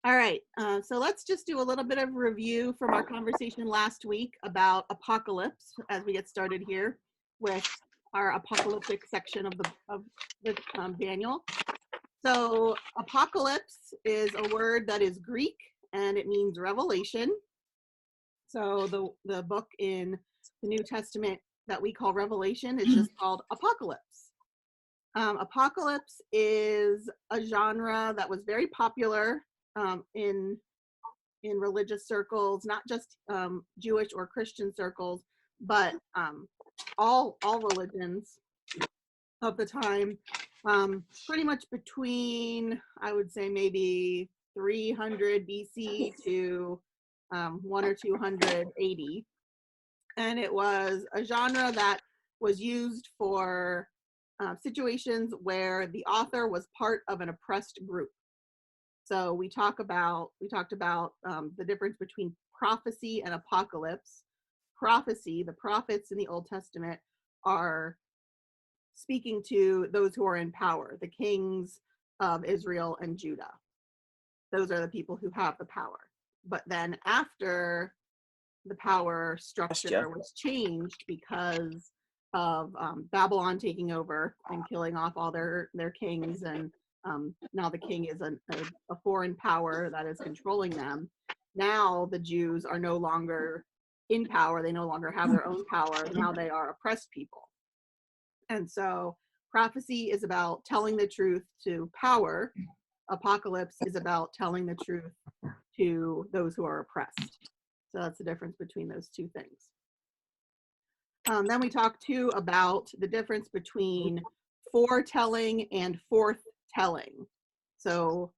All right, so let's just do a little bit of review from our conversation last week about apocalypse as we get started here with our apocalyptic section of the Daniel. So apocalypse is a word that is Greek and it means revelation. So the book in the New Testament that we call Revelation is just called Apocalypse. Apocalypse is a genre that was very popular in religious circles, not just Jewish or Christian circles, but all religions of the time. Pretty much between, I would say, maybe 300 BC to 1 or 200 AD. And it was a genre that was used for situations where the author was part of an oppressed group. So we talked about the difference between prophecy and apocalypse. Prophecy, the prophets in the Old Testament are speaking to those who are in power, the kings of Israel and Judah. Those are the people who have the power. But then after the power structure was changed because of Babylon taking over and killing off all their kings, and now the king is a foreign power that is controlling them. Now the Jews are no longer in power. They no longer have their own power. Now they are oppressed people. And so prophecy is about telling the truth to power. Apocalypse is about telling the truth to those who are oppressed. So that's the difference between those two things. Then we talked too about the difference between foretelling and forthtelling. So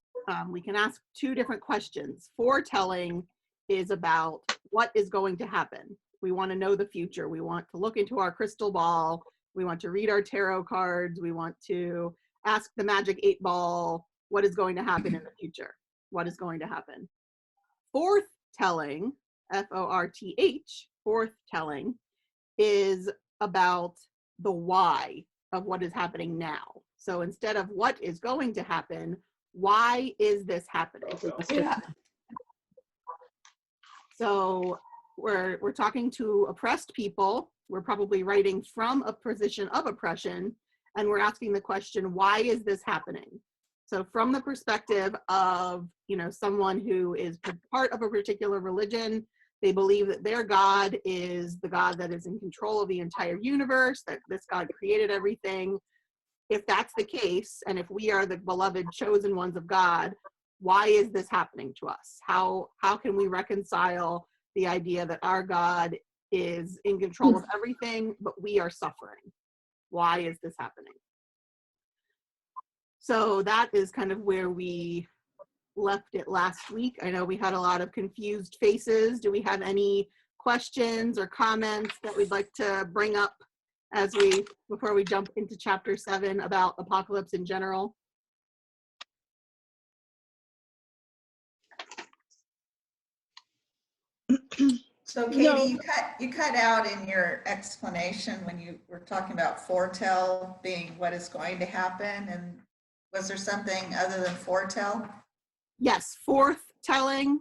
we can ask two different questions. Foretelling is about what is going to happen. We want to know the future. We want to look into our crystal ball. We want to read our tarot cards. We want to ask the magic 8-ball what is going to happen in the future. What is going to happen? Forthtelling, F-O-R-T-H, forthtelling, is about the why of what is happening now. So instead of what is going to happen, why is this happening? Yeah. So we're talking to oppressed people. We're probably writing from a position of oppression, and we're asking the question, why is this happening? So from the perspective of, someone who is part of a particular religion, they believe that their God is the God that is in control of the entire universe, that this God created everything. If that's the case, and if we are the beloved chosen ones of God, why is this happening to us? How can we reconcile the idea that our God is in control of everything, but we are suffering? Why is this happening? So that is kind of where we left it last week. I know we had a lot of confused faces. Do we have any questions or comments that we'd like to bring up before we jump into chapter 7 about apocalypse in general? So Katie, No. you cut out in your explanation when you were talking about foretell being what is going to happen, and was there something other than foretell? Yes, forthtelling,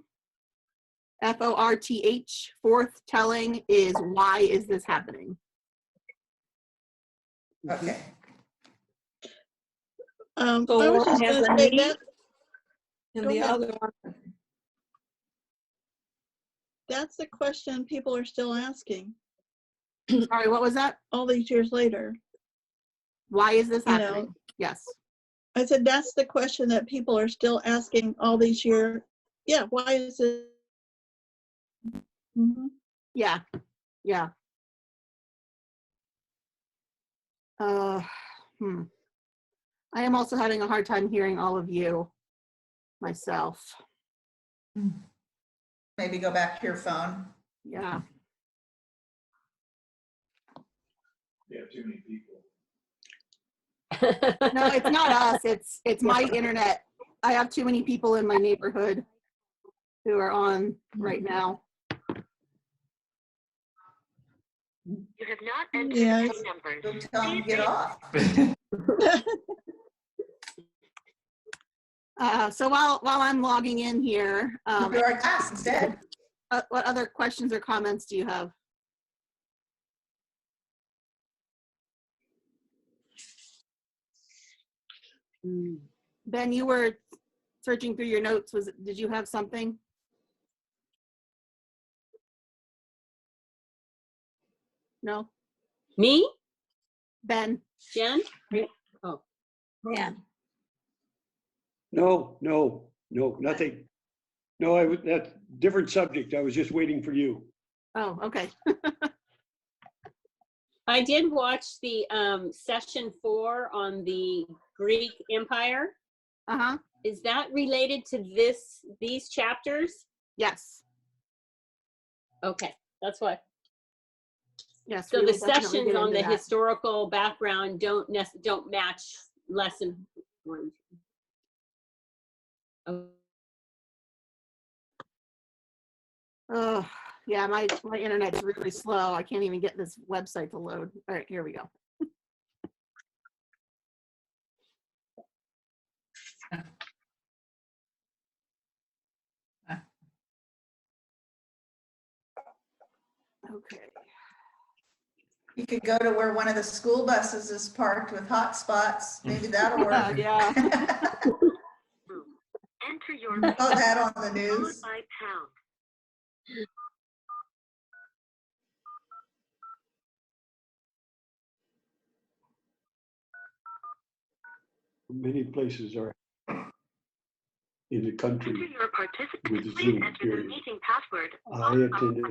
F-O-R-T-H, forthtelling is why is this happening? Okay. I was just going to say that. And Go the ahead. other one, That's the question people are still asking Sorry, what was that? all these years later. Why is this You know. happening? Yes. I said that's the question that people are still asking all these years. Yeah, why is it? Mm-hmm. Yeah. I am also having a hard time hearing all of you myself. Maybe go back to your phone. Yeah. You have too many people. No, it's not us. It's my internet. I have too many people in my neighborhood who are on right now. You have not entered Yes. phone numbers. Go tell them to get off. So while I'm logging in here, Do our class instead. what other questions or comments do you have? Ben, you were searching through your notes. Did you have something? No? Me? Ben? Jen? Ben. No, nothing. No, that's different subject. I was just waiting for you. Oh, okay. I did watch the session 4 on the Greek Empire. Uh-huh. Is that related to these chapters? Yes. Okay, that's what. Yes. So we the will definitely sessions get on into the that. historical background don't match lesson 1. Oh, Oh, yeah, my internet's really slow. I can't even get this website to load. All right, here we go. Okay. You could go to where one of the school buses is parked with hot spots. Maybe that'll work. Yeah. Enter your Oh, that on the followed news. by pound. Many places are in the Enter country. your participant. With Please Zoom, enter the period. meeting password. I attended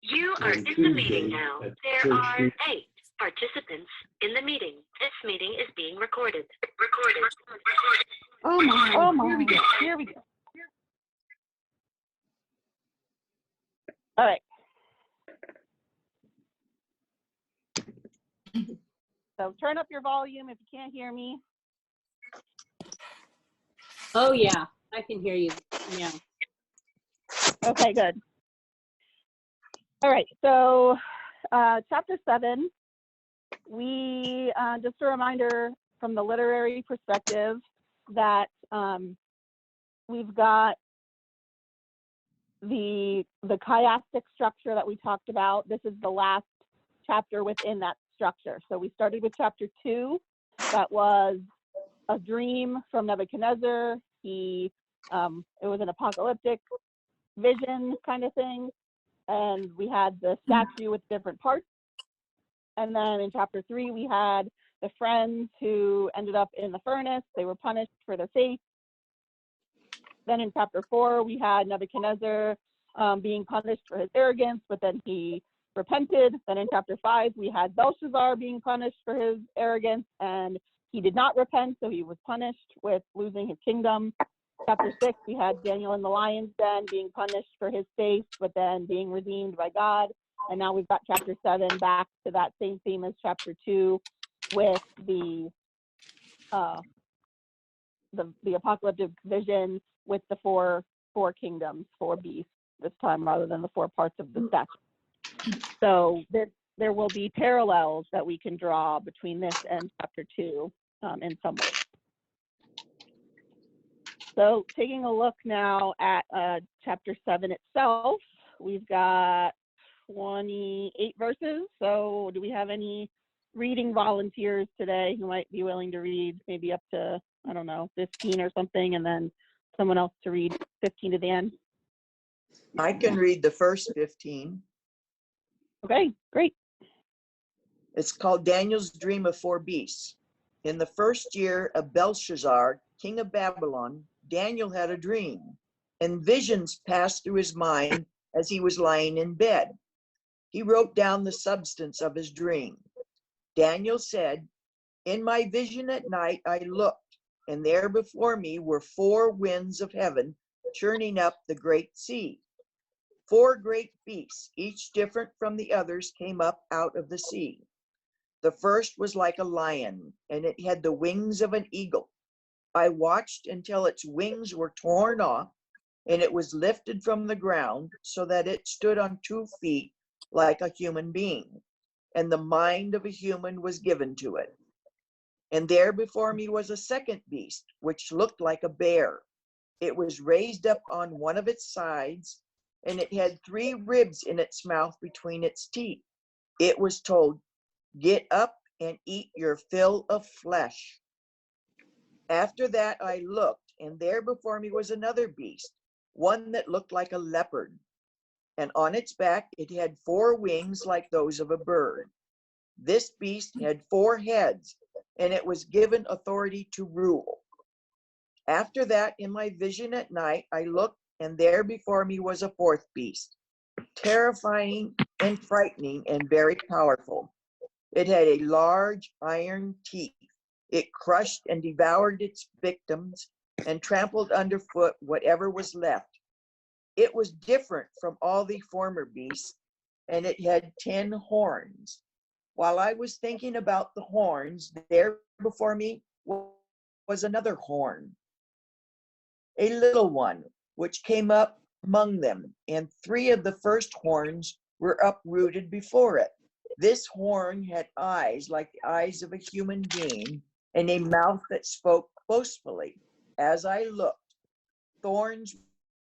You are on in the Tuesday meeting now. at There Church are Street. 8 participants in the meeting. This meeting is being recorded. Oh my. Oh my. Here we go. Here we go. All right. So turn up your volume if you can't hear me. oh yeah, I can hear you. Yeah. Okay, good. All right, so chapter 7, we, just a reminder from the literary perspective that we've got the chiastic structure that we talked about. This is the last chapter within that structure. So we started with chapter 2, that was a dream from Nebuchadnezzar. It was an apocalyptic vision kind of thing. And we had the statue with different parts. And then in chapter 3, we had the friends who ended up in the furnace. They were punished for their faith. Then in chapter 4, we had Nebuchadnezzar being punished for his arrogance, but then he repented. Then in chapter 5, we had Belshazzar being punished for his arrogance, and he did not repent, so he was punished with losing his kingdom. Chapter 6, we had Daniel in the lion's den being punished for his faith, but then being redeemed by God. And now we've got chapter 7 back to that same theme as chapter 2 with the apocalyptic vision with the four kingdoms, 4 beasts this time rather than the 4 parts of the statue. So there will be parallels that we can draw between this and chapter 2 in some ways. So taking a look now at chapter 7 itself, we've got 28 verses. So do we have any reading volunteers today who might be willing to read maybe up to, I don't know, 15 or something, and then someone else to read 15 to the end? I can read the first 15. Okay, great. It's called Daniel's Dream of 4 Beasts. In the first year of Belshazzar, king of Babylon, Daniel had a dream, and visions passed through his mind as he was lying in bed. He wrote down the substance of his dream. Daniel said, "In my vision at night I looked, and there before me were 4 winds of heaven churning up the great sea. 4 great beasts, each different from the others, came up out of the sea. The first was like a lion, and it had the wings of an eagle. I watched until its wings were torn off, and it was lifted from the ground so that it stood on 2 feet like a human being, and the mind of a human was given to it. And there before me was a second beast, which looked like a bear. It was raised up on one of its sides, and it had 3 ribs in its mouth between its teeth. It was told, "Get up and eat your fill of flesh." After that I looked, and there before me was another beast, one that looked like a leopard. And on its back it had 4 wings like those of a bird. This beast had 4 heads, and it was given authority to rule. After that, in my vision at night, I looked, and there before me was a 4th beast, terrifying and frightening and very powerful. It had a large iron teeth. It crushed and devoured its victims and trampled underfoot whatever was left. It was different from all the former beasts, and it had 10 horns. While I was thinking about the horns, there before me was another horn, a little one, which came up among them, and 3 of the first horns were uprooted before it. This horn had eyes like the eyes of a human being, and a mouth that spoke boastfully. As I looked, thorns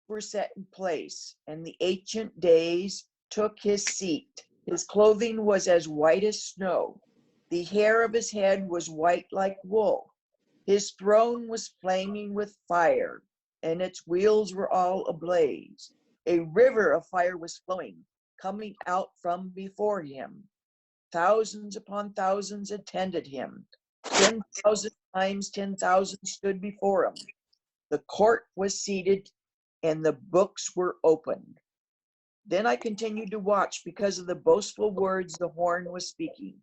were set in place, and the Ancient Days took his seat. His clothing was as white as snow. The hair of his head was white like wool. His throne was flaming with fire, and its wheels were all ablaze. A river of fire was flowing, coming out from before him. Thousands upon thousands attended him. 10,000 times 10,000 stood before him. The court was seated, and the books were opened. Then I continued to watch because of the boastful words the horn was speaking.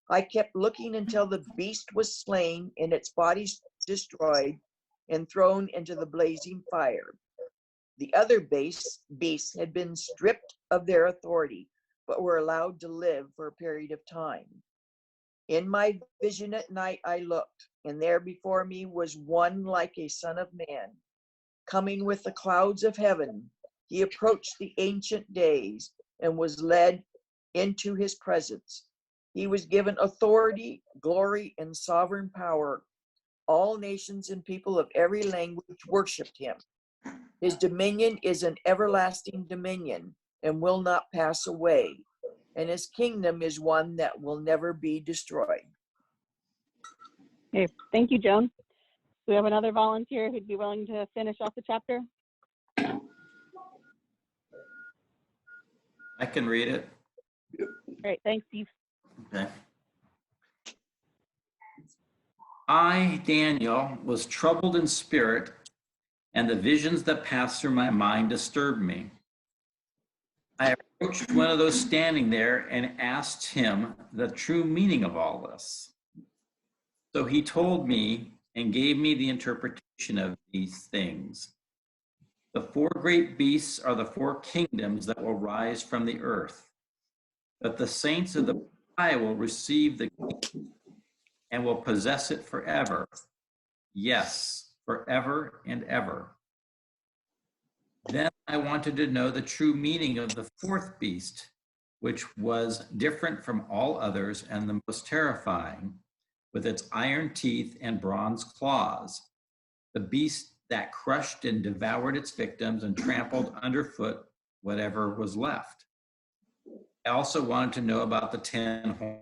I kept looking until the beast was slain and its body destroyed and thrown into the blazing fire. The other beasts had been stripped of their authority, but were allowed to live for a period of time. In my vision at night I looked, and there before me was one like a son of man, coming with the clouds of heaven. He approached the Ancient Days and was led into his presence. He was given authority, glory, and sovereign power. All nations and people of every language worshiped him. His dominion is an everlasting dominion and will not pass away, and his kingdom is one that will never be destroyed. Okay, thank you, Joan. Do we have another volunteer who'd be willing to finish off the chapter? I can read it. Great, thanks, Steve. Okay. I, Daniel, was troubled in spirit, and the visions that passed through my mind disturbed me. I approached one of those standing there and asked him the true meaning of all this. So he told me and gave me the interpretation of these things. The 4 great beasts are the 4 kingdoms that will rise from the earth. But the saints of the High will receive the kingdom and will possess it forever. Yes, forever and ever. Then I wanted to know the true meaning of the 4th beast, which was different from all others and the most terrifying, with its iron teeth and bronze claws. The beast that crushed and devoured its victims and trampled underfoot whatever was left. I also wanted to know about the 10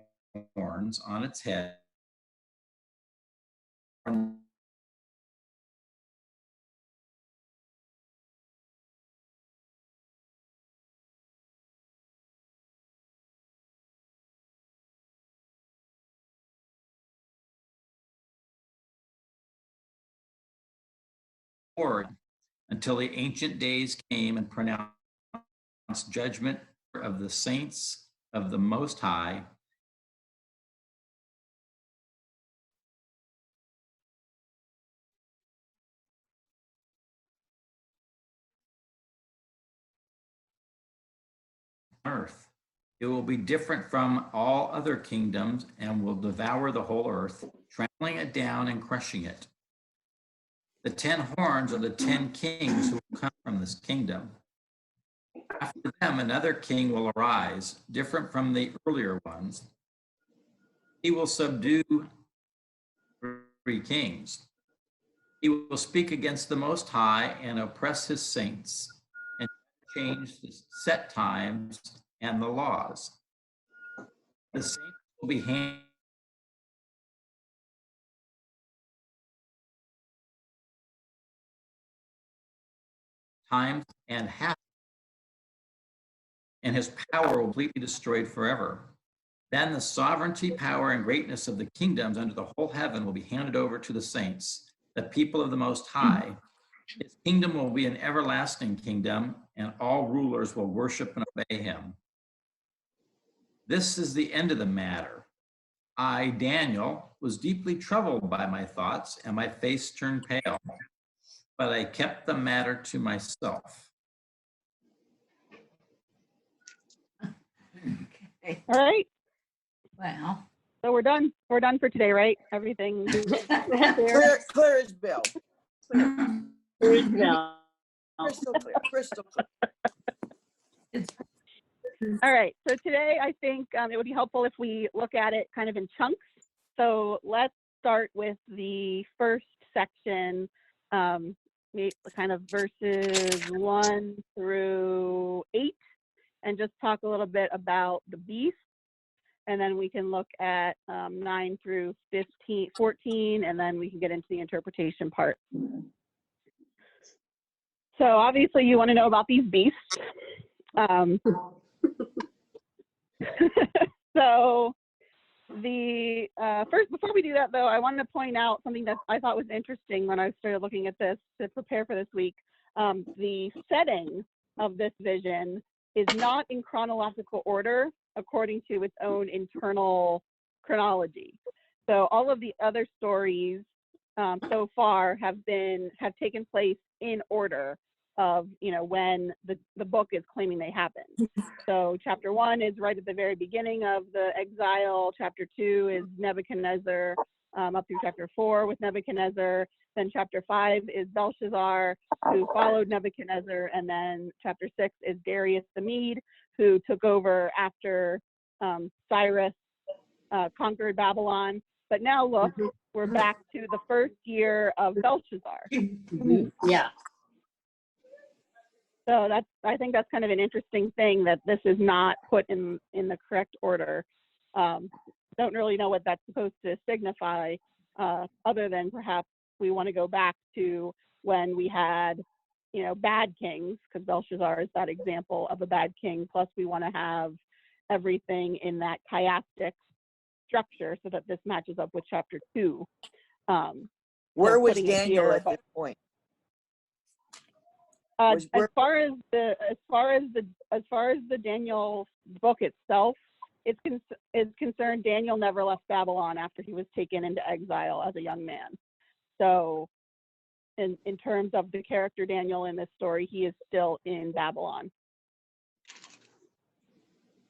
horns on its head. Until the Ancient Days came and pronounced judgment of the saints of the Most High. Earth. It will be different from all other kingdoms and will devour the whole earth, trampling it down and crushing it. The 10 horns are the 10 kings who will come from this kingdom. After them, another king will arise, different from the earlier ones. He will subdue three kings. He will speak against the Most High and oppress his saints and change the set times and the laws. The saints will be times and half, and his power will completely destroyed forever. Then the sovereignty, power, and greatness of the kingdoms under the whole heaven will be handed over to the saints, the people of the Most High. His kingdom will be an everlasting kingdom, and all rulers will worship and obey him. This is the end of the matter. I, Daniel, was deeply troubled by my thoughts, and my face turned pale, but I kept the matter to myself. Okay. All right. Wow. So we're done. We're done for today, right? Everything clear? Clear as bell. Clear. No. Crystal clear, crystal clear. All right. So today, I think it would be helpful if we look at it kind of in chunks. So let's start with the first section, kind of verses 1 through 8, and just talk a little bit about the beast. And then we can look at 9 through 14, and then we can get into the interpretation part. So obviously you want to know about these beasts. So the first, before we do that though, I wanted to point out something that I thought was interesting when I started looking at this to prepare for this week. The setting of this vision is not in chronological order according to its own internal chronology. So all of the other stories so far have taken place in order of, when the book is claiming they happened. So chapter 1 is right at the very beginning of the exile. Chapter 2 is Nebuchadnezzar up through chapter 4 with Nebuchadnezzar. Then chapter 5 is Belshazzar, who followed Nebuchadnezzar. And then chapter 6 is Darius the Mede, who took over after Cyrus conquered Babylon. But now look, we're back to the first year of Belshazzar. Yeah. So I think that's kind of an interesting thing, that this is not put in the correct order. Don't really know what that's supposed to signify, other than perhaps we want to go back to when we had, bad kings, because Belshazzar is that example of a bad king. Plus we want to have everything in that chiastic structure so that this matches up with chapter 2. Where was putting it Daniel here, at but- this point? As far as the Daniel book itself is concerned, Daniel never left Babylon after he was taken into exile as a young man. So in terms of the character Daniel in this story, he is still in Babylon.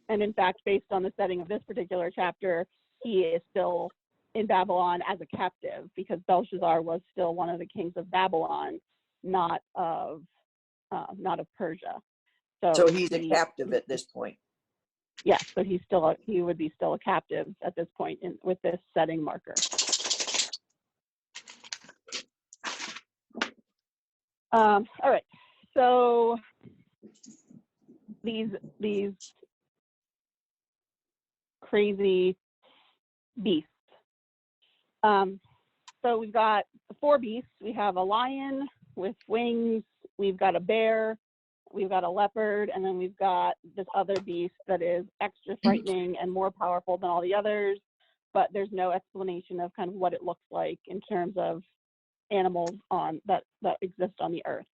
And in fact, based on the setting of this particular chapter, he is still in Babylon as a captive, because Belshazzar was still one of the kings of Babylon, not of Persia. So he's a captive at this point. Yeah, so he would be still a captive at this point with this setting marker. All right, so these crazy beasts. So we've got the 4 beasts. We have a lion with wings. We've got a bear. We've got a leopard, and then we've got this other beast that is extra frightening and more powerful than all the others, but there's no explanation of kind of what it looks like in terms of animals that exist on the earth.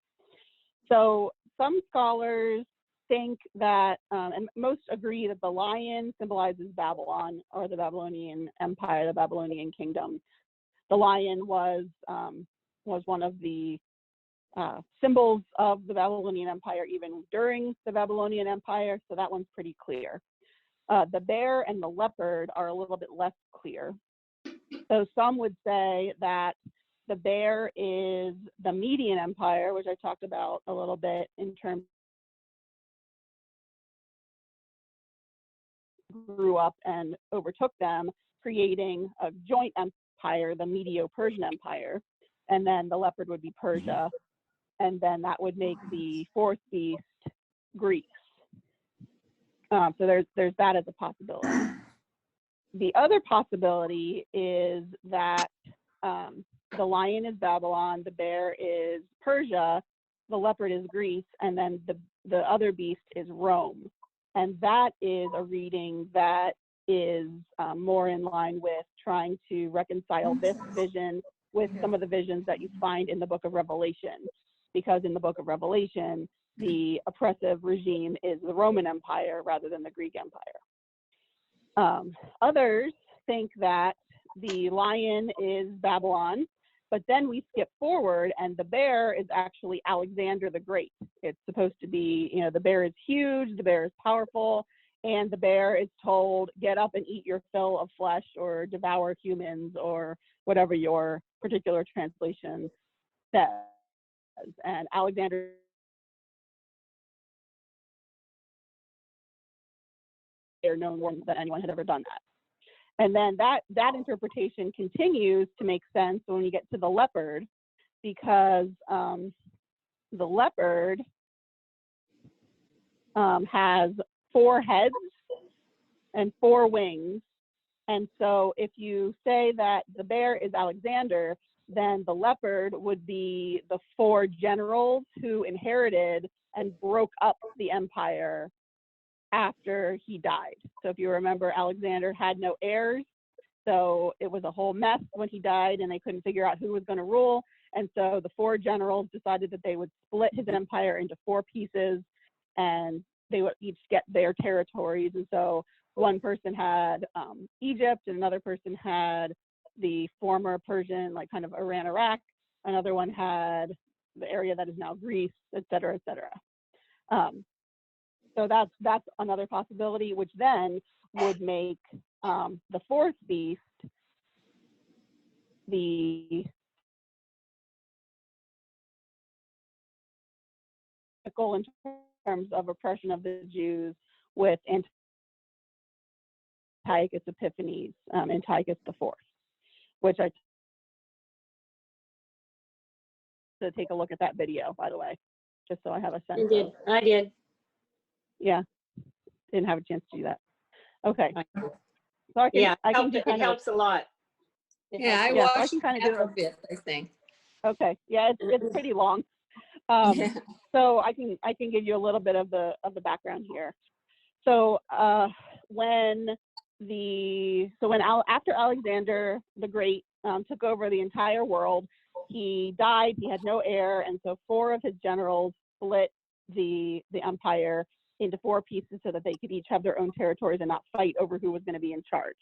So some scholars think that, and most agree, that the lion symbolizes Babylon, or the Babylonian Empire, the Babylonian kingdom. The lion was one of the symbols of the Babylonian Empire even during the Babylonian Empire, so that one's pretty clear. The bear and the leopard are a little bit less clear. So some would say that the bear is the Median Empire, which I talked about a little bit in terms grew up and overtook them, creating a joint empire Empire, the Medo-Persian Empire, and then the leopard would be Persia, and then that would make the fourth beast Greece. So there's that as a possibility. The other possibility is that the lion is Babylon, the bear is Persia, the leopard is Greece, and then the other beast is Rome. And that is a reading that is more in line with trying to reconcile this vision with some of the visions that you find in the book of Revelation. Because in the book of Revelation, the oppressive regime is the Roman Empire rather than the Greek Empire. Others think that the lion is Babylon, but then we skip forward and the bear is actually Alexander the Great. It's supposed to be, you know, the bear is huge, the bear is powerful, and the bear is told, get up and eat your fill of flesh or devour humans or whatever your particular translation says. And Alexander are known more than anyone had ever done that. And then that interpretation continues to make sense when you get to the leopard, because the leopard has 4 heads and 4 wings. And so if you say that the bear is Alexander, then the leopard would be the 4 generals who inherited and broke up the empire after he died. So if you remember, Alexander had no heirs, so it was a whole mess when he died and they couldn't figure out who was going to rule. And so the 4 generals decided that they would split his empire into 4 pieces and they would each get their territories. And so one person had Egypt, and another person had the former Persian, like kind of Iran, Iraq. Another one had the area that is now Greece, et cetera, et cetera. So that's another possibility, which then would make the fourth beast the goal in terms of oppression of the Jews with Antiochus Epiphanes, Antiochus IV, which I to take a look at that video, by the way, just so I have a sense. I did. Yeah, didn't have a chance to do that. Okay. So I can it helps a lot. Yeah, I so I watched can kind of do a bit, I think. Okay, yeah, it's pretty long. So I can give you a little bit of the background here. So after Alexander the Great took over the entire world, he died. He had no heir, and so 4 of his generals split the empire into 4 pieces so that they could each have their own territories and not fight over who was going to be in charge.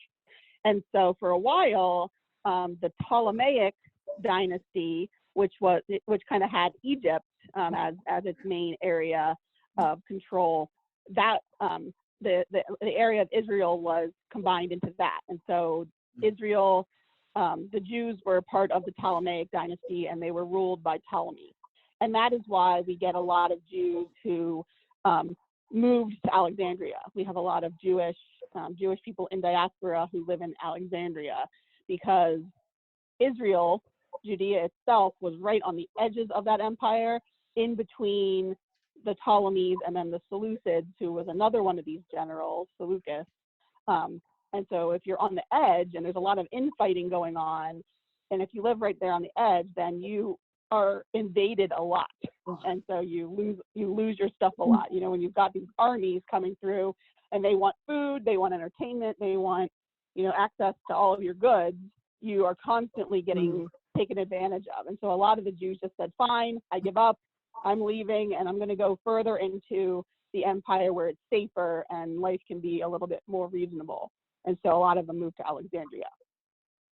And so for a while, the Ptolemaic dynasty, which kind of had Egypt as its main area of control, that the area of Israel was combined into that. And so Israel, the Jews were part of the Ptolemaic dynasty, and they were ruled by Ptolemy. And that is why we get a lot of Jews who moved to Alexandria. We have a lot of Jewish people in diaspora who live in Alexandria, because Israel, Judea itself, was right on the edges of that empire, in between the Ptolemies and then the Seleucids, who was another one of these generals, Seleucus. And so if you're on the edge and there's a lot of infighting going on, and if you live right there on the edge, then you are invaded a lot. And so you lose your stuff a lot. You know, when you've got these armies coming through and they want food, they want entertainment, they want, access to all of your goods, you are constantly getting taken advantage of. And so a lot of the Jews just said, fine, I give up, I'm leaving, and I'm going to go further into the empire where it's safer and life can be a little bit more reasonable. And so a lot of them moved to Alexandria.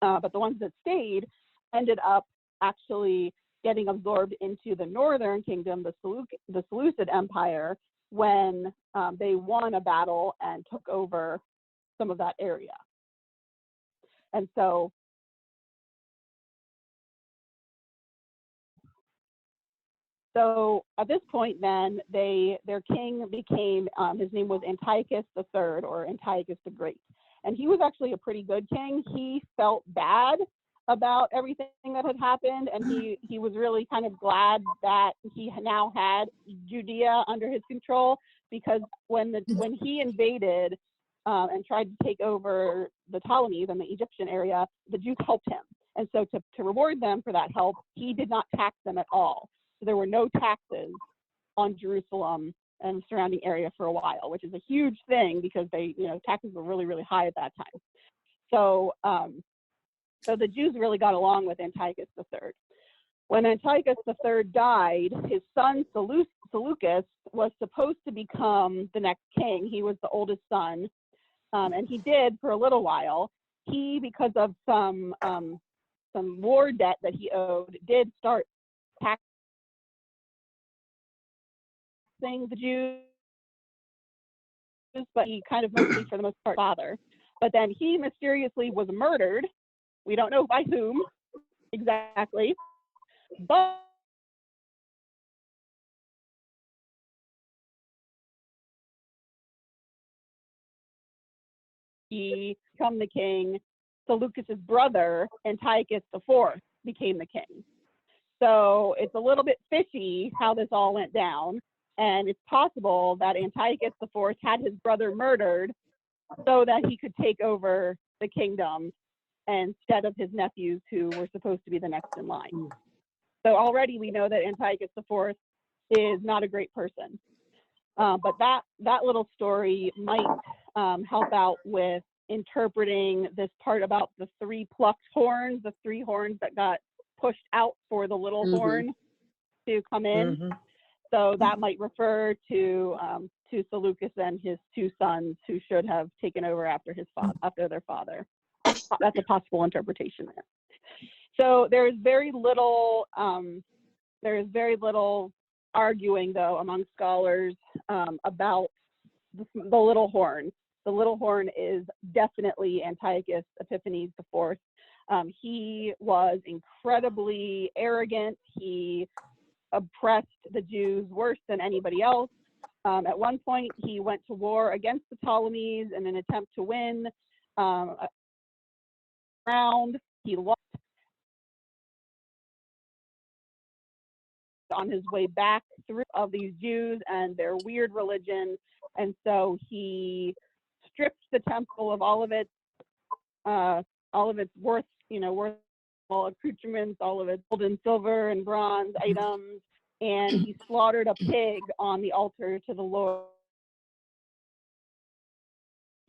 But the ones that stayed ended up actually getting absorbed into the northern kingdom, the Seleucid Empire, when they won a battle and took over some of that area. And so at this point, then their king became, his name was Antiochus III, or Antiochus the Great. And he was actually a pretty good king. He felt bad about everything that had happened, and he was really kind of glad that he now had Judea under his control, because when he invaded and tried to take over the Ptolemies and the Egyptian area, the Jews helped him. And so to reward them for that help, he did not tax them at all. So there were no taxes on Jerusalem and the surrounding area for a while, which is a huge thing because taxes were really, really high at that time. So so the Jews really got along with Antiochus III. When Antiochus III died, his son Seleucus was supposed to become the next king. He was the oldest son, and he did for a little while. He, because of some war debt that he owed, did start taxing the Jews, but he kind of mostly, for the most part, father. But then he mysteriously was murdered. We don't know by whom exactly, but he became the king. Seleucus's brother, Antiochus IV, became the king. So it's a little bit fishy how this all went down. And it's possible that Antiochus IV had his brother murdered so that he could take over the kingdom instead of his nephews, who were supposed to be the next in line. So already we know that Antiochus IV is not a great person. But that little story might help out with interpreting this part about the 3 plucked horns, the 3 horns that got pushed out for the little horn to come in. So that might refer to Seleucus and his 2 sons, who should have taken over after their father. That's a possible interpretation there. So there is very little arguing, though, among scholars about the little horn. The little horn is definitely Antiochus Epiphanes IV. He was incredibly arrogant. He oppressed the Jews worse than anybody else. At one point, he went to war against the Ptolemies in an attempt to win a round. He lost on his way back through of these Jews and their weird religion, and so he stripped the temple of all of its worthwhile accoutrements, all of its gold and silver and bronze items, and he slaughtered a pig on the altar to the Lord.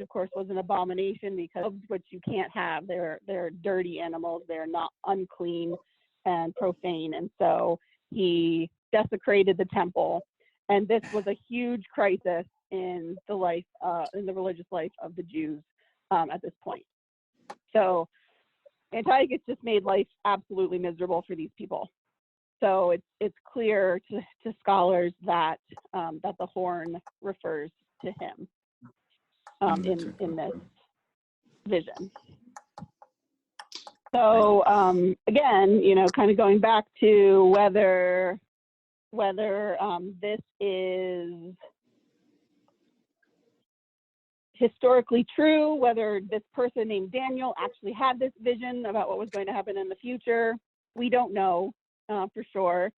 Of course, was an abomination, because which you can't have. They're dirty animals. They're not unclean and profane, and so he desecrated the temple. And this was a huge crisis in the religious life of the Jews at this point. So Antiochus just made life absolutely miserable for these people. So it's clear to scholars that the horn refers to him in this vision. So again, kind of going back to whether this is historically true, whether this person named Daniel actually had this vision about what was going to happen in the future, we don't know for sure.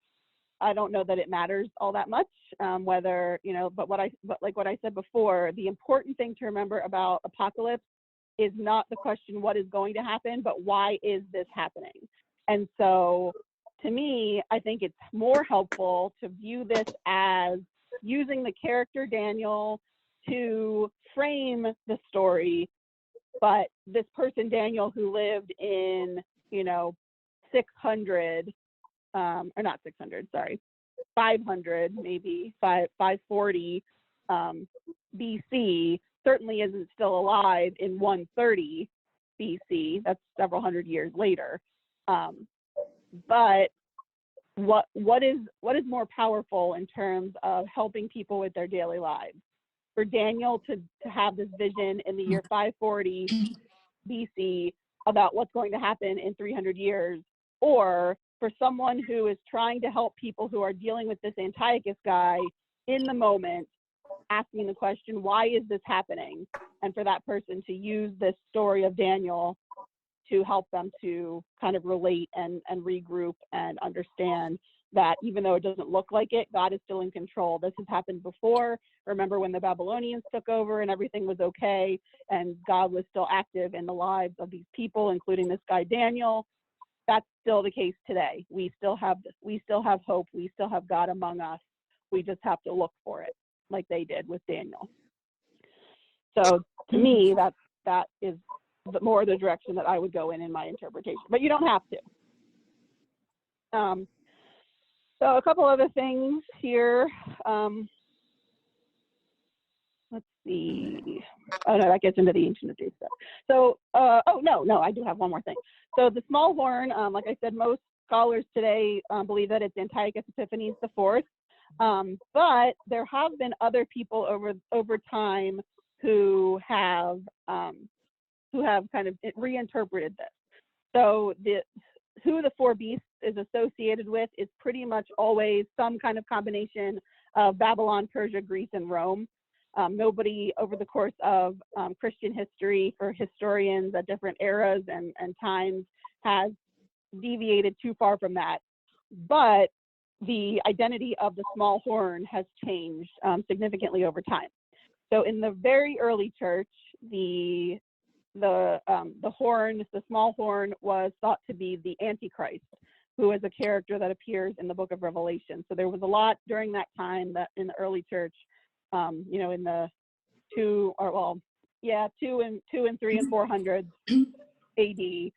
I don't know that it matters all that much, but like what I said before, the important thing to remember about apocalypse is not the question what is going to happen, but why is this happening? And so to me, I think it's more helpful to view this as using the character Daniel to frame the story, but this person Daniel, who lived in 500, maybe 540 BC, certainly isn't still alive in 130 BC. That's several hundred years later. But what is more powerful in terms of helping people with their daily lives? For Daniel to have this vision in the year 540 BC about what's going to happen in 300 years, or for someone who is trying to help people who are dealing with this Antiochus guy in the moment, asking the question, why is this happening? And for that person to use this story of Daniel to help them to kind of relate and regroup and understand that even though it doesn't look like it, God is still in control. This has happened before. Remember when the Babylonians took over and everything was okay, and God was still active in the lives of these people, including this guy Daniel. That's still the case today. We still have hope. We still have God among us. We just have to look for it, like they did with Daniel. So to me, that is more the direction that I would go in my interpretation. But you don't have to. So a couple other things here. Let's see. Oh no, that gets into the Ancient of Days stuff. So, oh no, I do have one more thing. So the small horn, like I said, most scholars today believe that it's Antiochus Epiphanes IV. But there have been other people over time who have kind of reinterpreted this. So who the four beasts is associated with is pretty much always some kind of combination of Babylon, Persia, Greece, and Rome. Nobody over the course of Christian history, for historians at different eras and times, has deviated too far from that. But the identity of the small horn has changed significantly over time. So in the very early church, the small horn was thought to be the Antichrist, who is a character that appears in the book of Revelation. So there was a lot during that time that in the early church, in the 2 and 3 and 400s AD,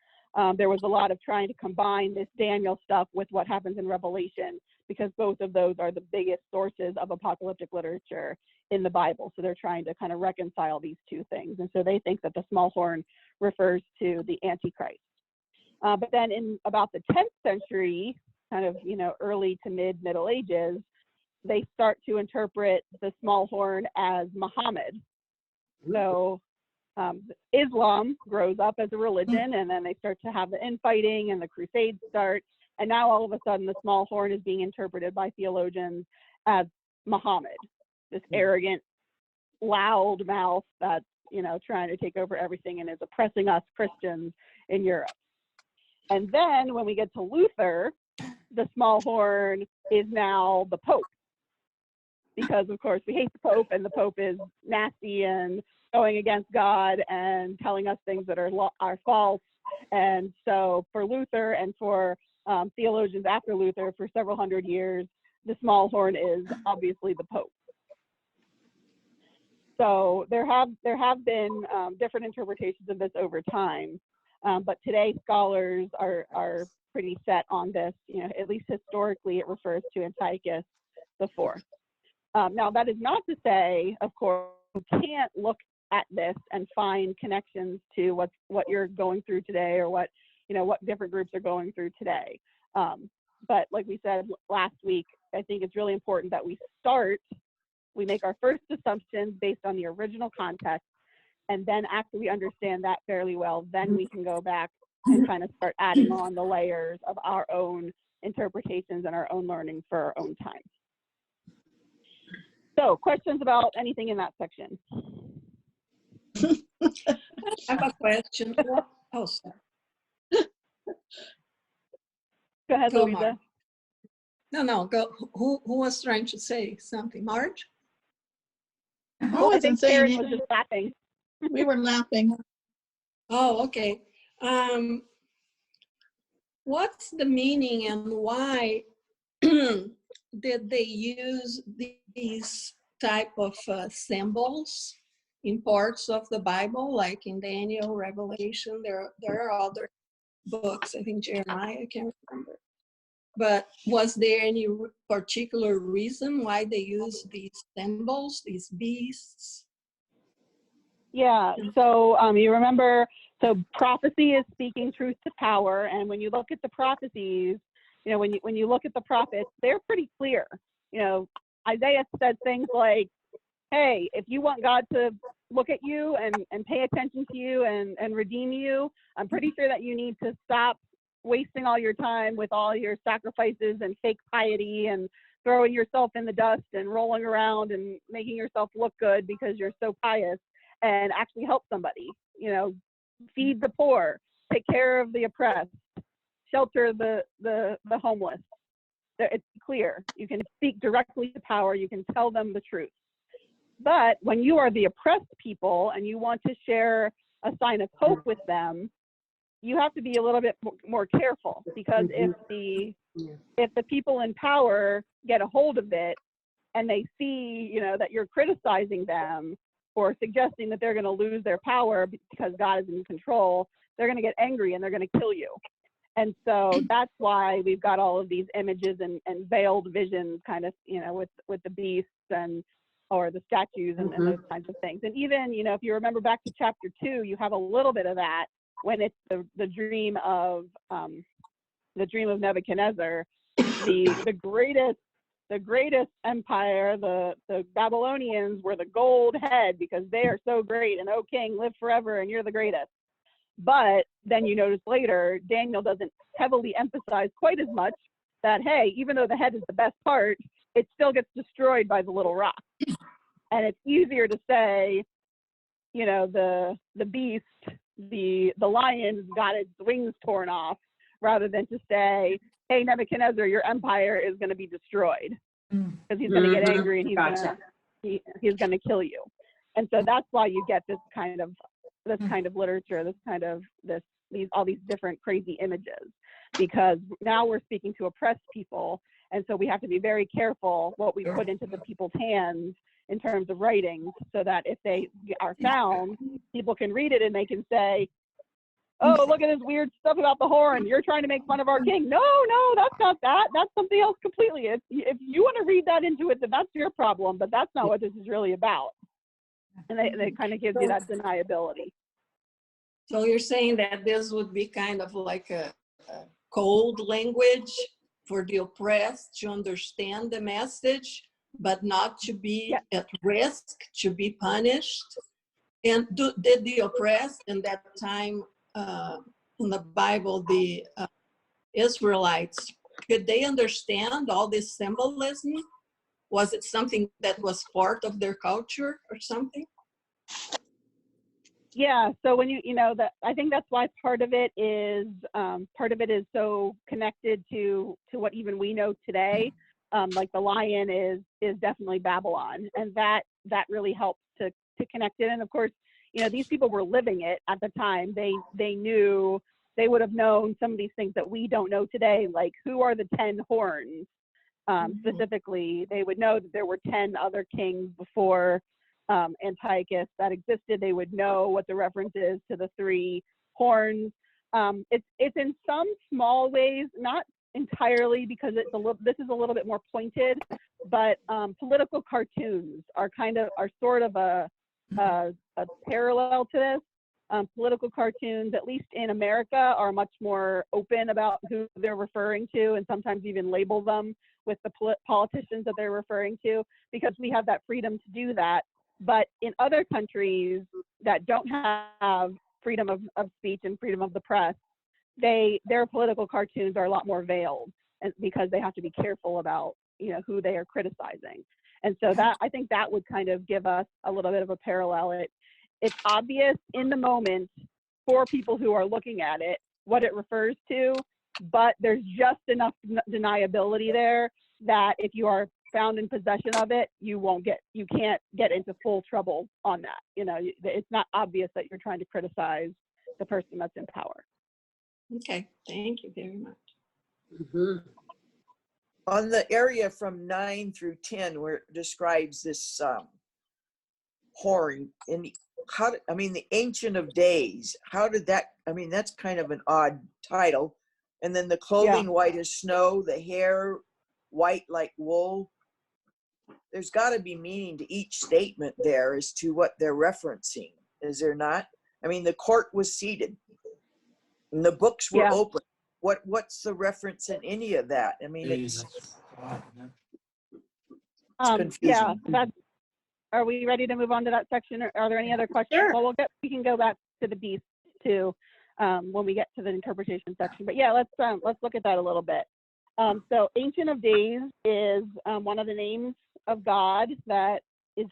there was a lot of trying to combine this Daniel stuff with what happens in Revelation, because both of those are the biggest sources of apocalyptic literature in the Bible. So they're trying to kind of reconcile these two things. And so they think that the small horn refers to the Antichrist. But then in about the 10th century, kind of, early to Middle Ages, they start to interpret the small horn as Muhammad. So Islam grows up as a religion, and then they start to have the infighting and the Crusades start. And now all of a sudden the small horn is being interpreted by theologians as Muhammad, this arrogant, loud mouth that's, trying to take over everything and is oppressing us Christians in Europe. And then when we get to Luther, the small horn is now the Pope. Because of course we hate the Pope, and the Pope is nasty and going against God and telling us things that are false. And so for Luther and for theologians after Luther for several hundred years, the small horn is obviously the Pope. So there have been different interpretations of this over time, but today scholars are pretty set on this. At least historically, it refers to Antiochus IV. Now that is not to say, of course, you can't look at this and find connections to what you're going through today, or what different groups are going through today. But like we said last week, I think it's really important that we make our first assumptions based on the original context, and then after we understand that fairly well, then we can go back and kind of start adding on the layers of our own interpretations and our own learning for our own time. So, questions about anything in that section? I have a question. Oh, sorry. Go ahead, Go, Louisa. Marge. No, go. Who was trying to say something? Marge? I wasn't saying Karen it. was just laughing. We were laughing. Oh, okay. What's the meaning and why did they use these type of symbols in parts of the Bible, like in Daniel, Revelation? There are other books, I think Jeremiah, I can't remember. But was there any particular reason why they use these symbols, these beasts? Yeah, so you remember, so prophecy is speaking truth to power, and when you look at the prophecies, when you look at the prophets, they're pretty clear. Isaiah said things like, hey, if you want God to look at you and pay attention to you and redeem you, I'm pretty sure that you need to stop wasting all your time with all your sacrifices and fake piety and throwing yourself in the dust and rolling around and making yourself look good because you're so pious, and actually help somebody, feed the poor, take care of the oppressed, shelter the homeless. It's clear. You can speak directly to power. You can tell them the truth. But when you are the oppressed people and you want to share a sign of hope with them, you have to be a little bit more careful, because if the people in power get a hold of it and they see, you know, that you're criticizing them or suggesting that they're going to lose their power because God is in control, they're going to get angry and they're going to kill you. And so that's why we've got all of these images and veiled visions, kind of, you know, with the beasts and or the statues and those kinds of things. And even, you know, if you remember back to chapter 2, you have a little bit of that when it's the dream of Nebuchadnezzar, the greatest empire, the Babylonians were the gold head because they are so great, and oh king, live forever and you're the greatest. But then you notice later, Daniel doesn't heavily emphasize quite as much that, hey, even though the head is the best part, it still gets destroyed by the little rock. And it's easier to say, you know, the beast, the lion got its wings torn off, rather than to say, hey, Nebuchadnezzar, your empire is going to be destroyed, because he's going to get angry and he's going to kill you. And so that's why you get this kind of literature, all these different crazy images, because now we're speaking to oppressed people, and so we have to be very careful what we put into the people's hands in terms of writings, so that if they are found, people can read it and they can say, oh, look at this weird stuff about the horn. You're trying to make fun of our king. No, that's not that. That's something else completely. If you want to read that into it, then that's your problem, but that's not what this is really about. And it kind of gives you that deniability. So you're saying that this would be kind of like a code language for the oppressed to understand the message, but not to be at risk, to be punished. And did the oppressed in that time in the Bible, the Israelites, could they understand all this symbolism? Was it something that was part of their culture or something? Yeah, so when you know that, I think that's why part of it is so connected to what even we know today. Like the lion is definitely Babylon, and that really helps to connect it. And of course, you know, these people were living it at the time. They knew, they would have known some of these things that we don't know today, like who are the 10 horns. Specifically, they would know that there were 10 other kings before Antiochus that existed. They would know what the reference is to the 3 horns. It's in some small ways, not entirely, because this is a little bit more pointed, but political cartoons are sort of a parallel to this. Political cartoons, at least in America, are much more open about who they're referring to, and sometimes even label them with the politicians that they're referring to, because we have that freedom to do that. But in other countries that don't have freedom of speech and freedom of the press, their political cartoons are a lot more veiled, and because they have to be careful about, you know, who they are criticizing. And so that, I think that would kind of give us a little bit of a parallel. It's obvious in the moment for people who are looking at it what it refers to, but there's just enough deniability there that if you are found in possession of it, you can't get into full trouble on that. You know, it's not obvious that you're trying to criticize the person that's in power. Okay, thank you very much. On the area from 9 through 10, where it describes this horn, and the Ancient of Days, how did that, that's kind of an odd title. And then the clothing white as snow, the hair white like wool. There's got to be meaning to each statement there as to what they're referencing, is there not? The court was seated and the books were open. What's the reference in any of that? It's confusing. Are we ready to move on to that section, or are there any other questions? Sure. Well, we can go back to the beast too when we get to the interpretation section. But yeah, let's look at that a little bit. So Ancient of Days is one of the names of God that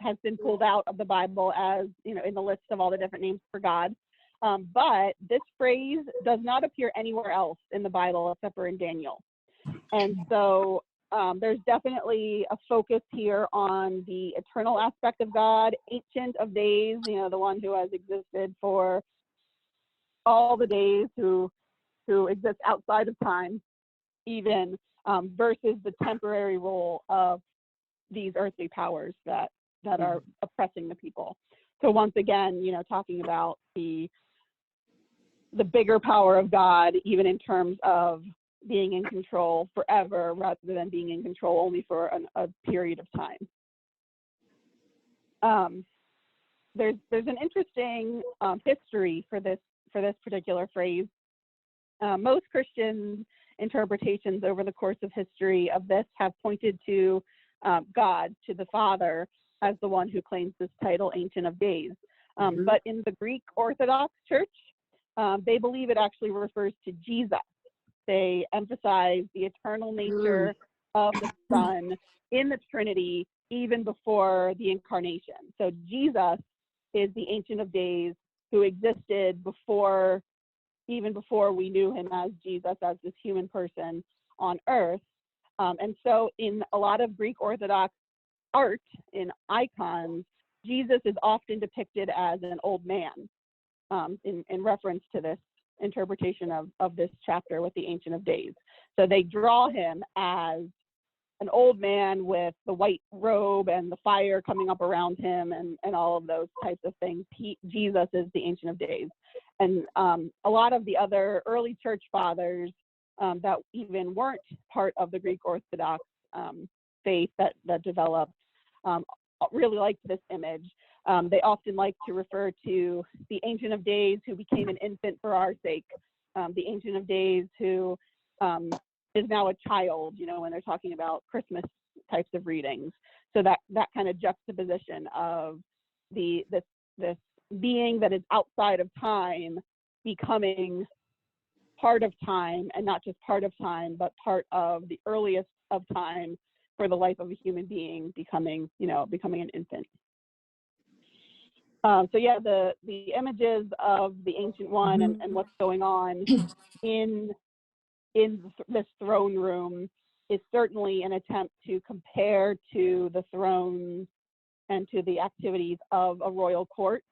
has been pulled out of the Bible, as, you know, in the list of all the different names for God. But this phrase does not appear anywhere else in the Bible except for in Daniel. And so there's definitely a focus here on the eternal aspect of God, Ancient of Days, you know, the one who has existed for all the days, who exists outside of time, even, versus the temporary role of these earthly powers that are oppressing the people. So once again, you know, talking about the bigger power of God, even in terms of being in control forever rather than being in control only for a period of time. There's an interesting history for this particular phrase. Most Christian interpretations over the course of history of this have pointed to God, to the Father, as the one who claims this title, Ancient of Days. But in the Greek Orthodox Church, they believe it actually refers to Jesus. They emphasize the eternal nature of the Son in the Trinity even before the incarnation. So Jesus is the Ancient of Days who existed even before we knew him as Jesus, as this human person on earth. And so in a lot of Greek Orthodox art, in icons, Jesus is often depicted as an old man, in reference to this interpretation of this chapter with the Ancient of Days. So they draw him as an old man with the white robe and the fire coming up around him and all of those types of things. Jesus is the Ancient of Days. And a lot of the other early church fathers that even weren't part of the Greek Orthodox faith that developed really liked this image. They often like to refer to the Ancient of Days who became an infant for our sake, the Ancient of Days who is now a child, you know, when they're talking about Christmas types of readings. So that kind of juxtaposition of this being that is outside of time becoming part of time, and not just part of time, but part of the earliest of time for the life of a human being, becoming an infant. So yeah, the images of the Ancient One and what's going on in this throne room is certainly an attempt to compare to the thrones and to the activities of a royal court,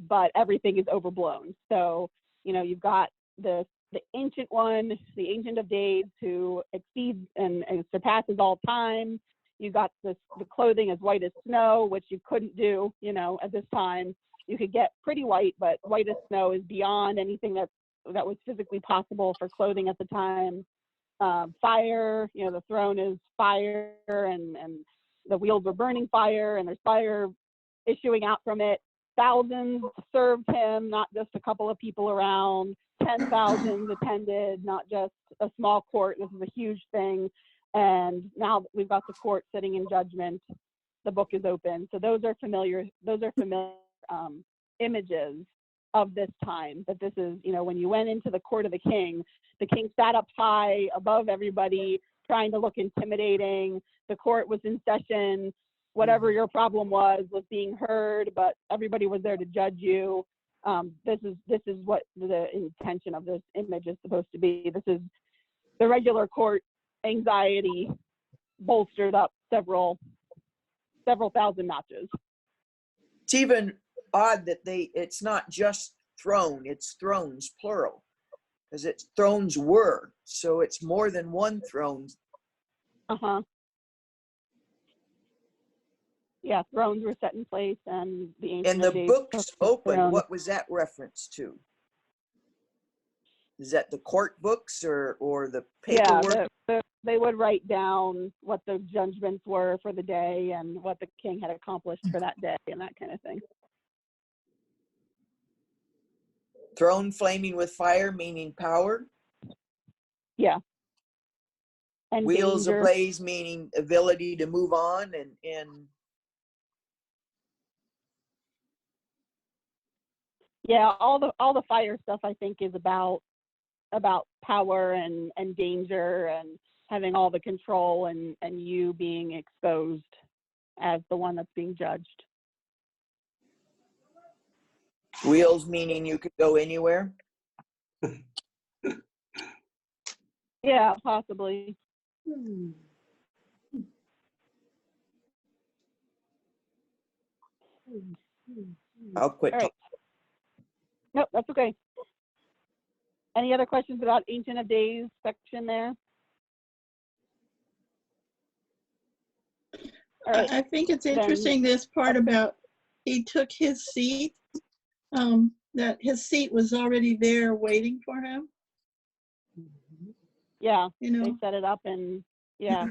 but everything is overblown. So, you know, you've got the Ancient One, the Ancient of Days, who exceeds and surpasses all time. You got the clothing as white as snow, which you couldn't do, you know, at this time. You could get pretty white, but white as snow is beyond anything that was physically possible for clothing at the time. Fire, you know, the throne is fire, and the wheels were burning fire, and there's fire issuing out from it. Thousands served him, not just a couple of people around. 10,000 attended, not just a small court. This is a huge thing. And now that we've got the court sitting in judgment, the book is open. So those are familiar images of this time, that this is, you know, when you went into the court of the king sat up high above everybody, trying to look intimidating. The court was in session. Whatever your problem was being heard, but everybody was there to judge you. This is what the intention of this image is supposed to be. This is the regular court anxiety bolstered up several thousand notches. It's even odd that it's not just throne, it's thrones, plural, because it's thrones were, so it's more than one throne. Yeah, thrones were set in place, and the Ancient And the of Days books open, throne. what was that reference to? Is that the court books or the paperwork? Yeah, they would write down what the judgments were for the day and what the king had accomplished for that day and that kind of thing. Throne flaming with fire, meaning power. Yeah. And wheels danger. ablaze, meaning ability to move on and Yeah, all the fire stuff I think is about power and danger and having all the control and you being exposed as the one that's being judged. Wheels meaning you could go anywhere? Yeah, possibly. I'll quit. All right. Nope, that's okay. Any other questions about Ancient of Days section there? All right. I think it's then- interesting, this part about he took his seat, that his seat was already there waiting for him, Yeah, you they know? set it up and yeah.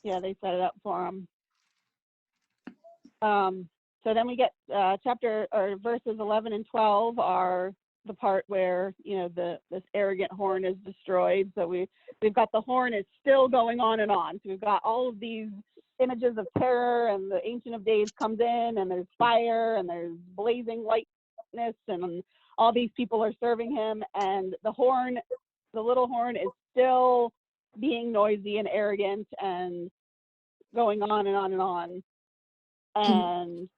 Yeah, they set it up for him. So then we get chapter or verses 11 and 12 are the part where, you know, this arrogant horn is destroyed. So we've got the horn is still going on and on. So we've got all of these images of terror, and the Ancient of Days comes in, and there's fire, and there's blazing whiteness, and all these people are serving him, and the horn, the little horn, is still being noisy and arrogant and going on and on and on. And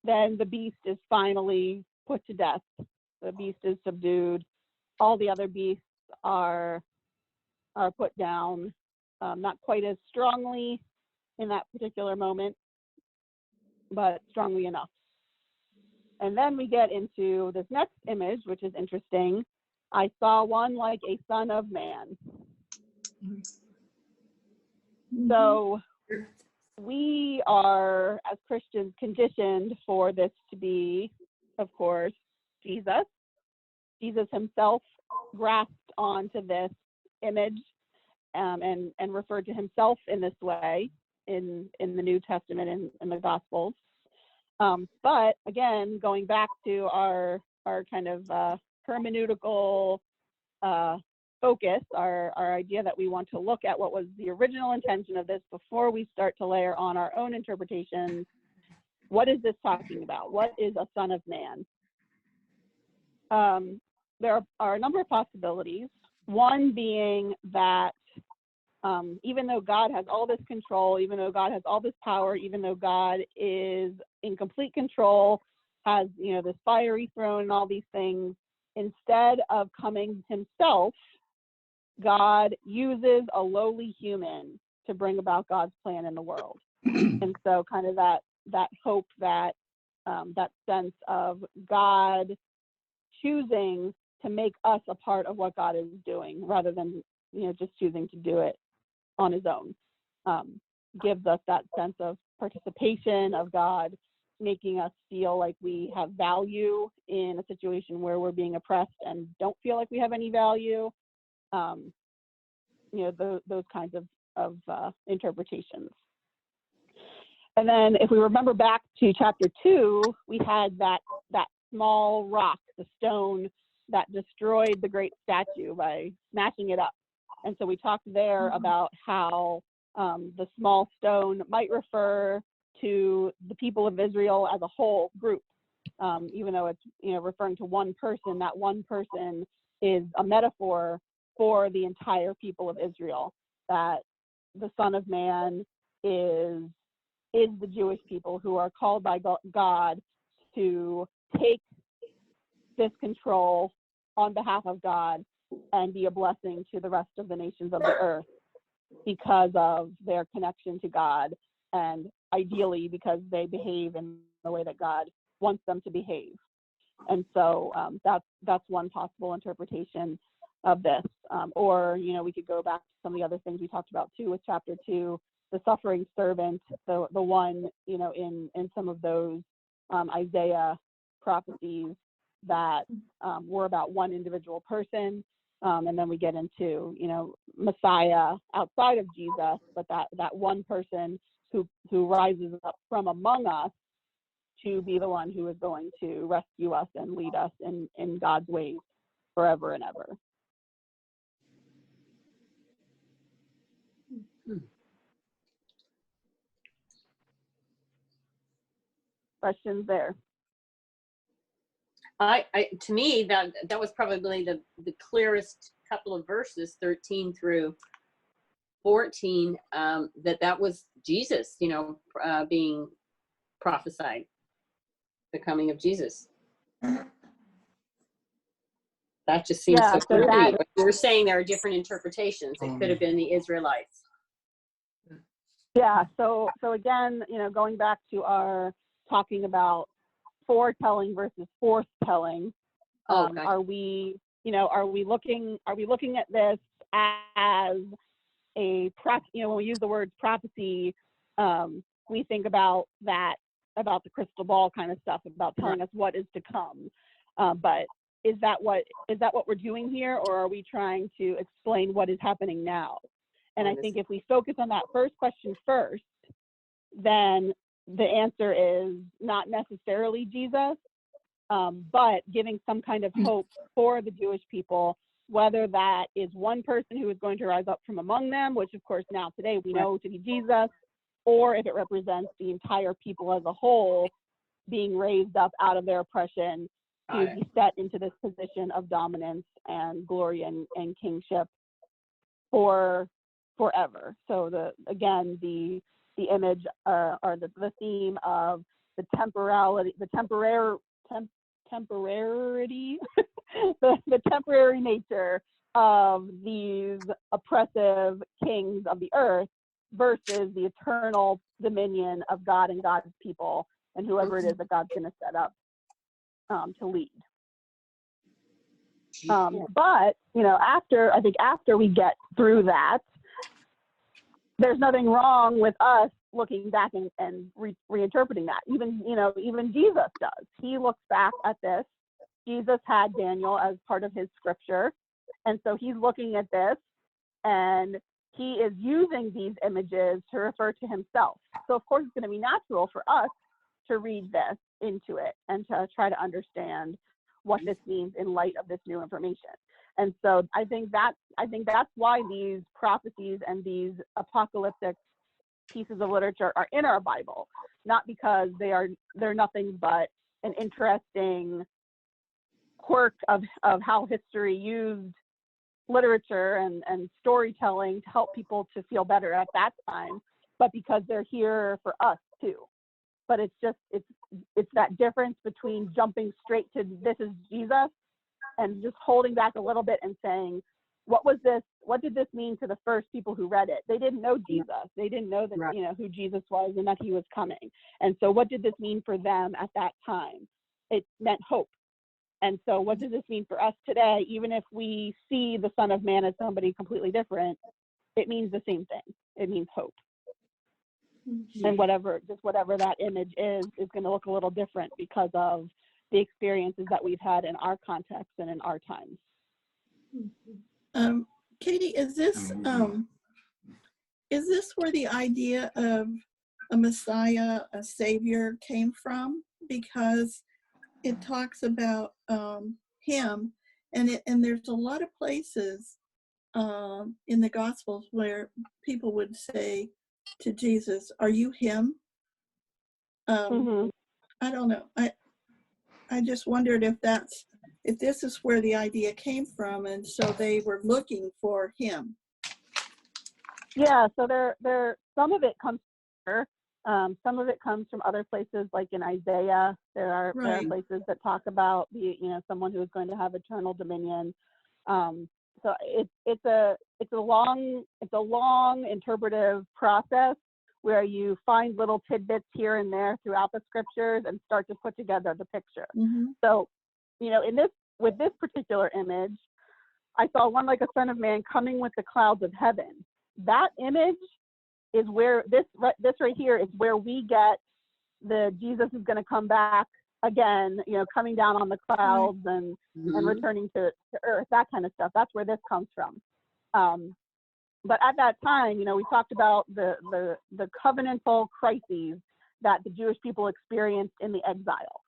then the beast is finally put to death. The beast is subdued. All the other beasts are put down, not quite as strongly in that particular moment, but strongly enough. And then we get into this next image, which is interesting. I saw one like a son of man. So we are, as Christians, conditioned for this to be, of course, Jesus. Jesus himself grasped onto this image and referred to himself in this way in the New Testament and in the Gospels. But again, going back to our kind of hermeneutical focus, our idea that we want to look at what was the original intention of this before we start to layer on our own interpretations. What is this talking about? What is a son of man? There are a number of possibilities. One being that even though God has all this control, even though God has all this power, even though God is in complete control, has, you know, this fiery throne and all these things, instead of coming himself, God uses a lowly human to bring about God's plan in the world. And so kind of that hope, that that sense of God choosing to make us a part of what God is doing rather than, you know, just choosing to do it on his own, gives us that sense of participation of God, making us feel like we have value in a situation where we're being oppressed and don't feel like we have any value. You know, those kinds of interpretations. And then if we remember back to chapter 2, we had that small rock, the stone that destroyed the great statue by smashing it up. And so we talked there about how the small stone might refer to the people of Israel as a whole group, even though it's, you know, referring to one person. That one person is a metaphor for the entire people of Israel. That the Son of Man is the Jewish people who are called by God to take this control on behalf of God and be a blessing to the rest of the nations of the earth because of their connection to God, and ideally because they behave in the way that God wants them to behave. And so that's one possible interpretation of this. Or, you know, we could go back to some of the other things we talked about too with chapter 2, the suffering servant, the one, you know, in some of those Isaiah prophecies that were about one individual person. And then we get into, you know, Messiah outside of Jesus, but that one person who rises up from among us to be the one who is going to rescue us and lead us in God's ways forever and ever. Questions there? To me, that was probably the clearest couple of verses, 13 through 14, that was Jesus, being prophesied, the coming of Jesus. That just seems Yeah, so so clear to me. that- But you were saying there are different interpretations. It could have been the Israelites. Yeah, so again, going back to our talking about foretelling versus forthtelling, Gotcha. are we looking at this as a when we use the word prophecy, we think about that, about the crystal ball kind of stuff, about telling us what is to come. But is that what we're doing here, or are we trying to explain what is happening now? And I think if we focus on that first question first, then the answer is not necessarily Jesus, but giving some kind of hope for the Jewish people, whether that is one person who is going to rise up from among them, which of course now today we know to be Jesus, or if it represents the entire people as a whole being raised up out of their oppression to be set into this position of dominance and glory and kingship forever. So the image or the theme of the temporarity, the temporary nature of these oppressive kings of the earth versus the eternal dominion of God and God's people and whoever it is that God's going to set up to lead. But after we get through that, there's nothing wrong with us looking back and reinterpreting that. Even Jesus does. He looks back at this. Jesus had Daniel as part of his scripture, and so he's looking at this, and he is using these images to refer to himself. So of course it's going to be natural for us to read this into it and to try to understand what this means in light of this new information. And so I think that's why these prophecies and these apocalyptic pieces of literature are in our Bible, not because they're nothing but an interesting quirk of how history used literature and storytelling to help people to feel better at that time, but because they're here for us too. But it's that difference between jumping straight to this is Jesus and just holding back a little bit and saying, what did this mean to the first people who read it? They didn't know Jesus. They didn't know that, who Jesus was and that he was coming. And so what did this mean for them at that time? It meant hope. And so what does this mean for us today? Even if we see the Son of Man as somebody completely different, it means the same thing. It means hope. And whatever that image is going to look a little different because of the experiences that we've had in our context and in our times. Katie, is this where the idea of a Messiah, a Savior came from? Because it talks about him, and there's a lot of places in the Gospels where people would say to Jesus, "Are you him?" I don't know. I just wondered if this is where the idea came from, and so they were looking for him. Yeah, so there some of it comes here. Some of it comes from other places, like in Isaiah. There are places that talk about someone who is going to have eternal dominion. So it's a long interpretive process where you find little tidbits here and there throughout the scriptures and start to put together the picture. So, with this particular image, I saw one like a son of man coming with the clouds of heaven. That image is where this right here is where we get the Jesus is going to come back again, coming down on the clouds and returning to earth, that kind of stuff. That's where this comes from. But at that time, we talked about the covenantal crises that the Jewish people experienced in the exile.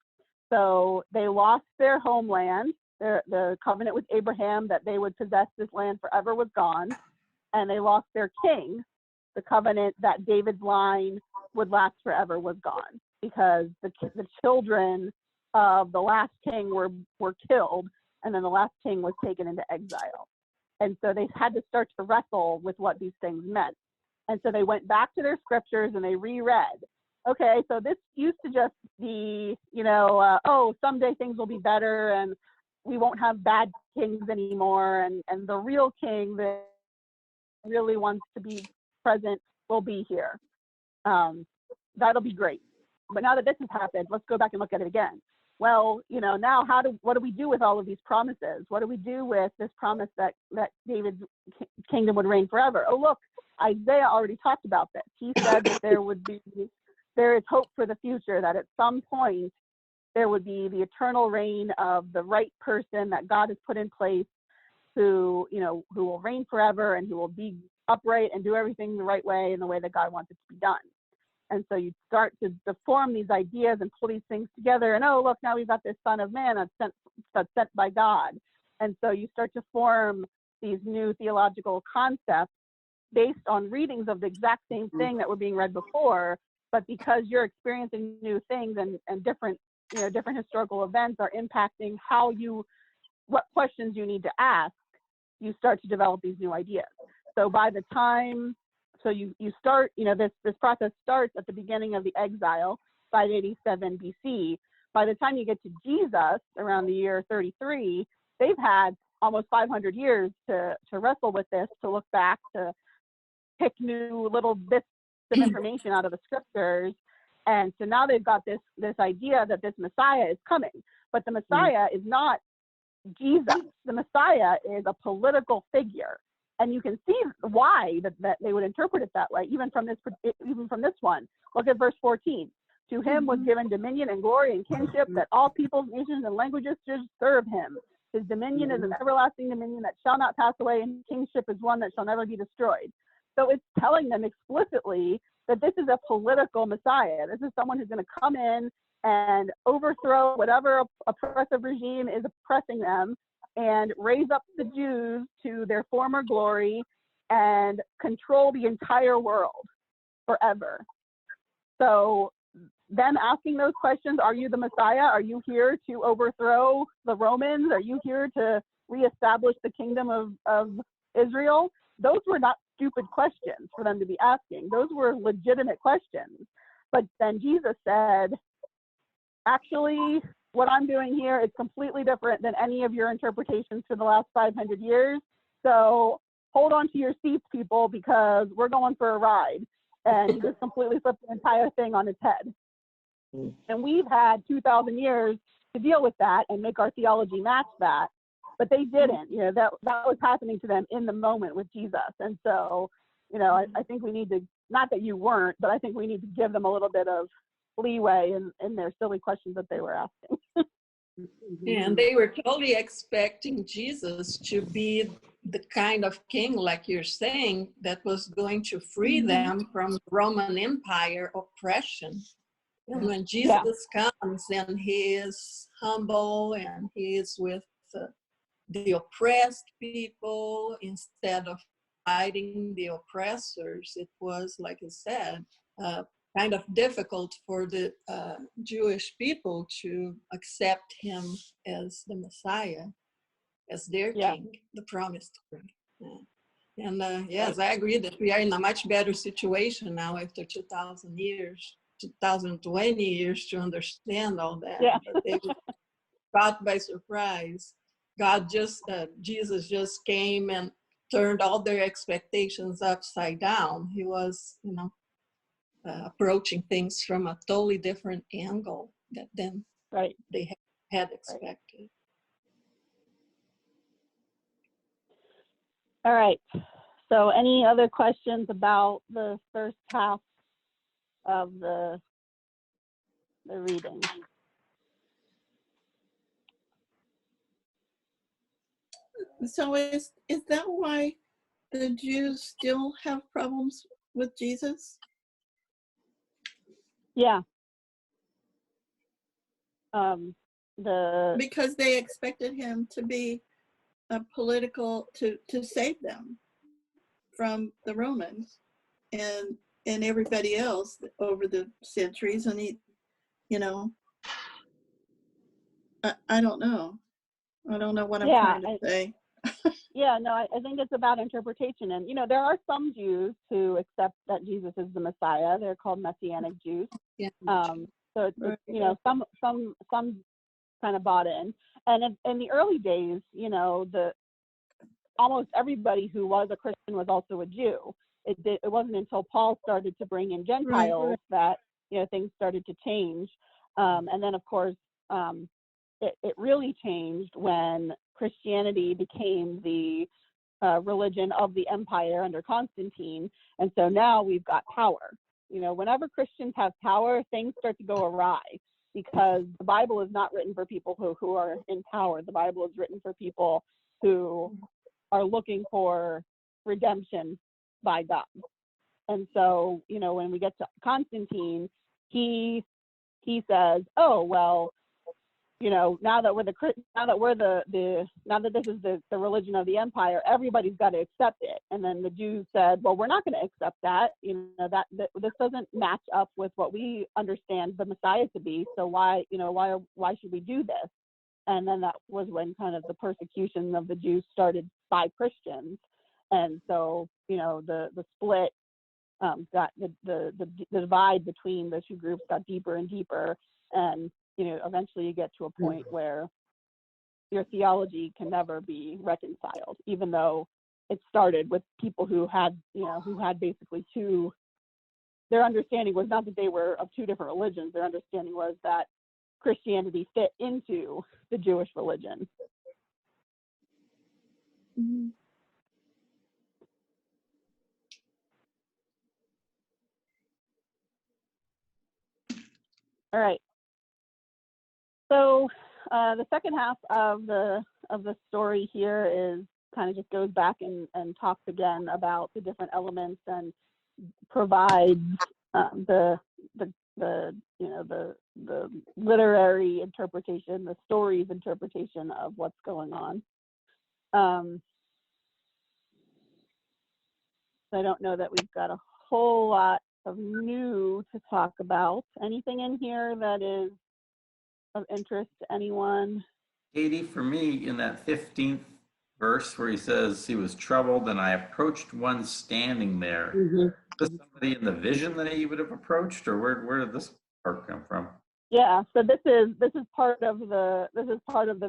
So they lost their homeland. The covenant with Abraham that they would possess this land forever was gone. And they lost their king. The covenant that David's line would last forever was gone because the children of the last king were killed, and then the last king was taken into exile. And so they had to start to wrestle with what these things meant. And so they went back to their scriptures and they reread. Okay, so this used to just be, oh, someday things will be better and we won't have bad kings anymore. And the real king that really wants to be present will be here. That'll be great. But now that this has happened, let's go back and look at it again. Well, now what do we do with all of these promises? What do we do with this promise that David's kingdom would reign forever? Oh, look, Isaiah already talked about this. He said that there is hope for the future, that at some point there would be the eternal reign of the right person that God has put in place who will reign forever and who will be upright and do everything the right way in the way that God wants it to be done. And so you start to form these ideas and pull these things together. And, oh, look, now we've got this Son of Man that's sent by God. And so you start to form these new theological concepts based on readings of the exact same thing that were being read before. But because you're experiencing new things and different historical events are impacting what questions you need to ask, you start to develop these new ideas. So by the time, you start, this process starts at the beginning of the exile, 587 BC. By the time you get to Jesus, around the year 33, they've had almost 500 years to wrestle with this, to look back, to pick new little bits of information out of the scriptures. And so now they've got this idea that this Messiah is coming. But the Messiah is not Jesus. The Messiah is a political figure. And you can see why that they would interpret it that way, even from this one. Look at verse 14. To him was given dominion and glory and kingship, that all peoples, nations, and languages should serve him. His dominion is an everlasting dominion that shall not pass away, and kingship is one that shall never be destroyed. So it's telling them explicitly that this is a political Messiah. This is someone who's going to come in and overthrow whatever oppressive regime is oppressing them, and raise up the Jews to their former glory and control the entire world forever. So them asking those questions, are you the Messiah? Are you here to overthrow the Romans? Are you here to reestablish the kingdom of Israel? Those were not stupid questions for them to be asking. Those were legitimate questions. But then Jesus said, actually, what I'm doing here is completely different than any of your interpretations for the last 500 years. So hold on to your seats, people, because we're going for a ride. And he just completely flipped the entire thing on its head. And we've had 2,000 years to deal with that and make our theology match that. But they didn't. That was happening to them in the moment with Jesus. And so, I think we need to, not that you weren't, but I think we need to give them a little bit of leeway in their silly questions that they were asking. And they were totally expecting Jesus to be the kind of king, like you're saying, that was going to free them from Roman Empire oppression. And when Jesus comes and he is humble and he is with the oppressed people instead of fighting the oppressors, it was, like I said, kind of difficult for the Jewish people to accept him as the Messiah, as their king, the promised king. And yes, I agree that we are in a much better situation now after 2,000 years, 2020 years to understand all that. But they were caught by surprise. Jesus just came and turned all their expectations upside down. He was, approaching things from a totally different angle than they had expected. All right. So any other questions about the first half of the reading? So is that why the Jews still have problems with Jesus? Yeah. Because they expected him to be a political, to save them from the Romans and everybody else over the centuries. And he, I don't know. I don't know what I'm trying to say. Yeah, no, I think it's about interpretation. And, there are some Jews who accept that Jesus is the Messiah. They're called Messianic Jews. Yeah. So some kind of bought in. And in the early days, almost everybody who was a Christian was also a Jew. It wasn't until Paul started to bring in Gentiles that, things started to change. And then, of course, it really changed when Christianity became the religion of the empire under Constantine. And so now we've got power. Whenever Christians have power, things start to go awry, because the Bible is not written for people who are in power. The Bible is written for people who are looking for redemption by God. And so, when we get to Constantine, he says, oh, well, now that this is the religion of the empire, everybody's got to accept it. And then the Jews said, well, we're not going to accept that. That this doesn't match up with what we understand the Messiah to be. So why should we do this? And then that was when kind of the persecution of the Jews started by Christians. And so, the split got the divide between the two groups got deeper and deeper. And eventually you get to a point where your theology can never be reconciled, even though it started with people who had basically their understanding was not that they were of two different religions. Their understanding was that Christianity fit into the Jewish religion. Mm-hmm. All right. So the second half of the story here is kind of just goes back and talks again about the different elements and provides the literary interpretation, the story's interpretation of what's going on. I don't know that we've got a whole lot of new to talk about. Anything in here that is of interest to anyone? Katie, for me, in that 15th verse where he says he was troubled and I approached one standing there, was somebody in the vision that he would have approached, or where did this part come from? Yeah, so this is part of the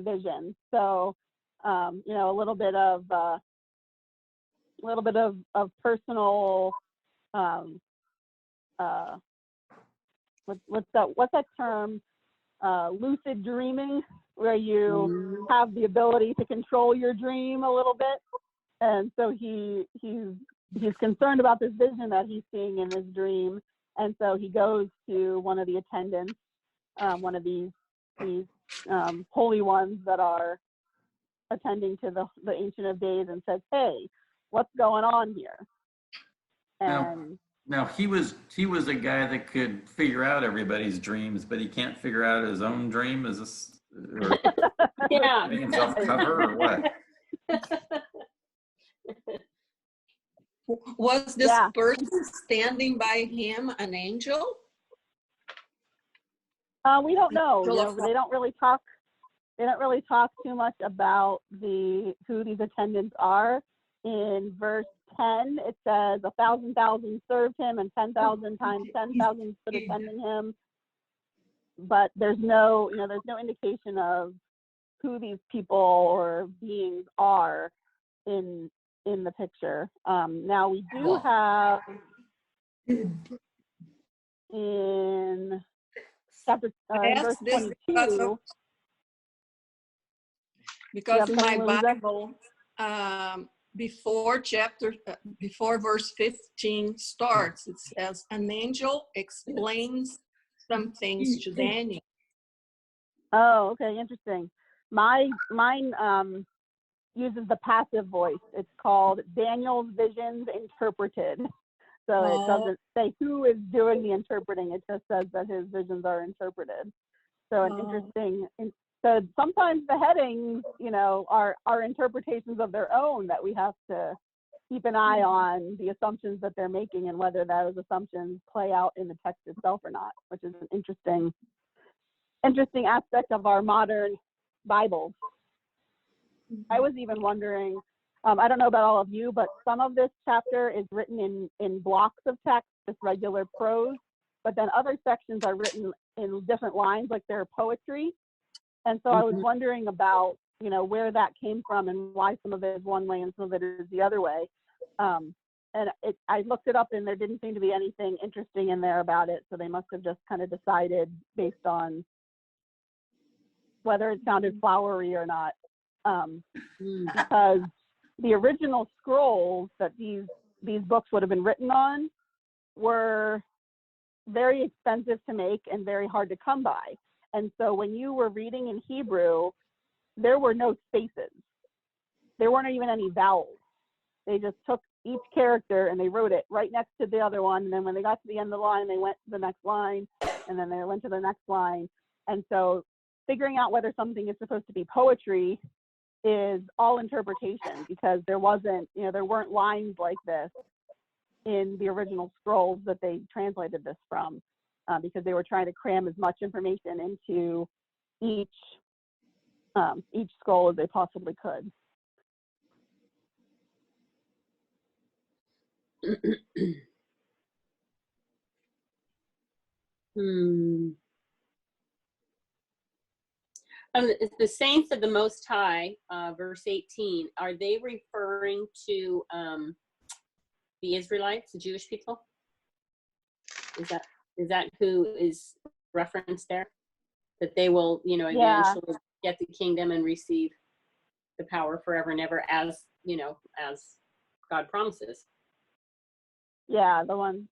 vision. So a little bit of personal what's that term? Lucid dreaming, where you have the ability to control your dream a little bit. And so he's concerned about this vision that he's seeing in his dream. And so he goes to one of the attendants, one of these holy ones that are attending to the Ancient of Days, and says, hey, what's going on here? And now he was a guy that could figure out everybody's dreams, but he can't figure out his own dream. Is this Yeah. making himself cover or what? Was this person standing by him an angel? We don't know. They don't really talk. They don't really talk too much about who these attendants are. In verse 10, it says 1,000,000 served him, and 10,000 times 10,000 stood attending him. But there's no indication of who these people or beings are in the picture. Now we do have in chapter verse 22. Because in my Bible, before verse 15 starts, it says an angel explains some things to Daniel. Oh, okay, interesting. Mine uses the passive voice. It's called Daniel's Visions Interpreted. So it doesn't say who is doing the interpreting. It just says that his visions are interpreted. So interesting. So sometimes the headings, are interpretations of their own that we have to keep an eye on the assumptions that they're making and whether those assumptions play out in the text itself or not, which is an interesting aspect of our modern Bibles. I was even wondering, I don't know about all of you, but some of this chapter is written in blocks of text, just regular prose, but then other sections are written in different lines, like they're poetry. And so I was wondering about, you know, where that came from and why some of it is one way and some of it is the other way. And I looked it up and there didn't seem to be anything interesting in there about it. So they must have just kind of decided based on whether it sounded flowery or not. Because the original scrolls that these books would have been written on were very expensive to make and very hard to come by. And so when you were reading in Hebrew, there were no spaces. There weren't even any vowels. They just took each character and they wrote it right next to the other one. And then when they got to the end of the line, they went to the next line, and then they went to the next line. And so figuring out whether something is supposed to be poetry is all interpretation, because there wasn't, you know, there weren't lines like this in the original scrolls that they translated this from, because they were trying to cram as much information into each scroll as they possibly could. The saints of the Most High, verse 18, are they referring to the Israelites, the Jewish people? Is that who is referenced there? That they will, you know, eventually get the kingdom and receive the power forever and ever, as, you know, as God promises. Yeah, the ones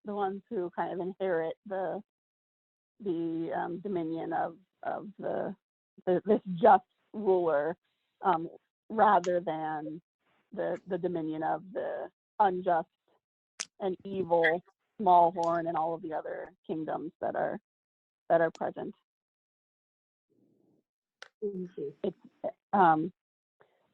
who kind of inherit the dominion of this just ruler, rather than the dominion of the unjust and evil small horn and all of the other kingdoms that are present. It's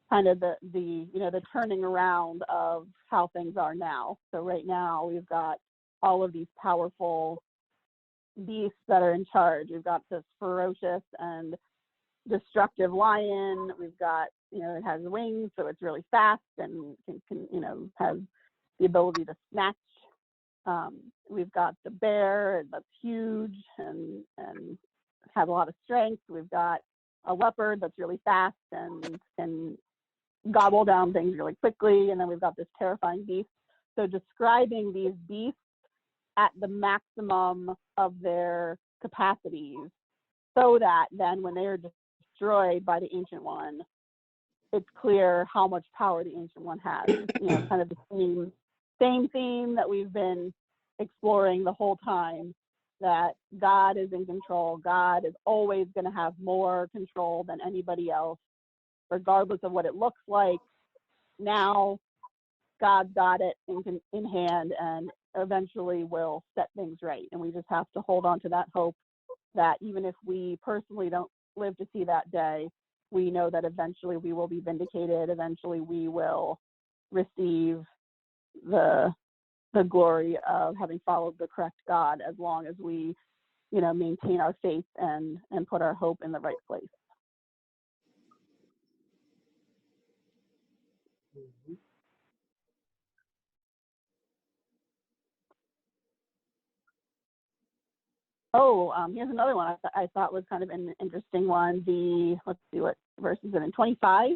kind of the you know, the turning around of how things are now. So right now we've got all of these powerful beasts that are in charge. We've got this ferocious and destructive lion. We've got, you know, it has wings, so it's really fast and can you know, has the ability to snatch. We've got the bear that's huge and has a lot of strength. We've got a leopard that's really fast and can gobble down things really quickly. And then we've got this terrifying beast. So describing these beasts at the maximum of their capacities, so that then when they are destroyed by the Ancient One, it's clear how much power the Ancient One has. You know, kind of the same theme that we've been exploring the whole time, that God is in control. God is always going to have more control than anybody else, regardless of what it looks like. Now, God's got it in hand and eventually will set things right. And we just have to hold on to that hope that even if we personally don't live to see that day, we know that eventually we will be vindicated. Eventually we will receive the glory of having followed the correct God, as long as we, you know, maintain our faith and put our hope in the right place. Oh, here's another one I thought was kind of an interesting one. Let's see what verse is it in, 25.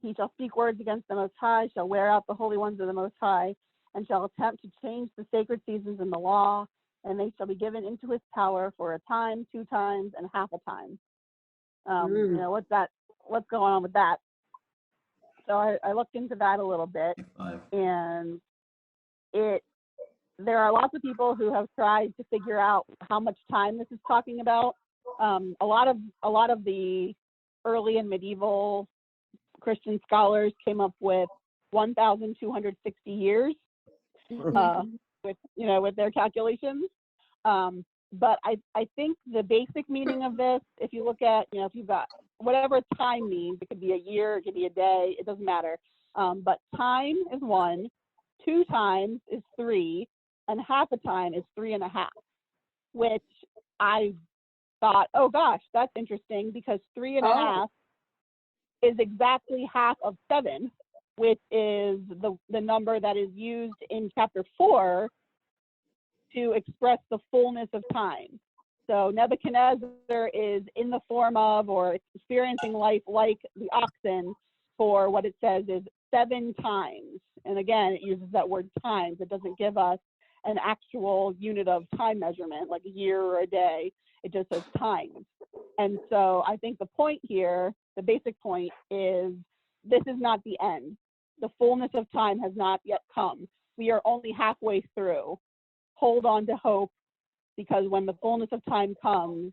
He shall speak words against the Most High, shall wear out the holy ones of the Most High, and shall attempt to change the sacred seasons in the law, and they shall be given into his power for a time, 2 times, and half a time. You know, what's going on with that? So I looked into that a little bit, and there are lots of people who have tried to figure out how much time this is talking about. A lot of the early and medieval Christian scholars came up with 1,260 years with their calculations. But I think the basic meaning of this, if you look at, if you've got whatever time means, it could be a year, it could be a day, it doesn't matter. But time is 1, 2 times is 3, and half a time is 3.5, which I thought, oh gosh, that's interesting, because 3.5 Oh. is exactly half of 7, which is the number that is used in chapter 4 to express the fullness of time. So Nebuchadnezzar is in the form of, or experiencing life like the oxen for what it says is 7 times. And again, it uses that word times. It doesn't give us an actual unit of time measurement, like a year or a day. It just says times. And so I think the point here, the basic point is, this is not the end. The fullness of time has not yet come. We are only halfway through. Hold on to hope, because when the fullness of time comes,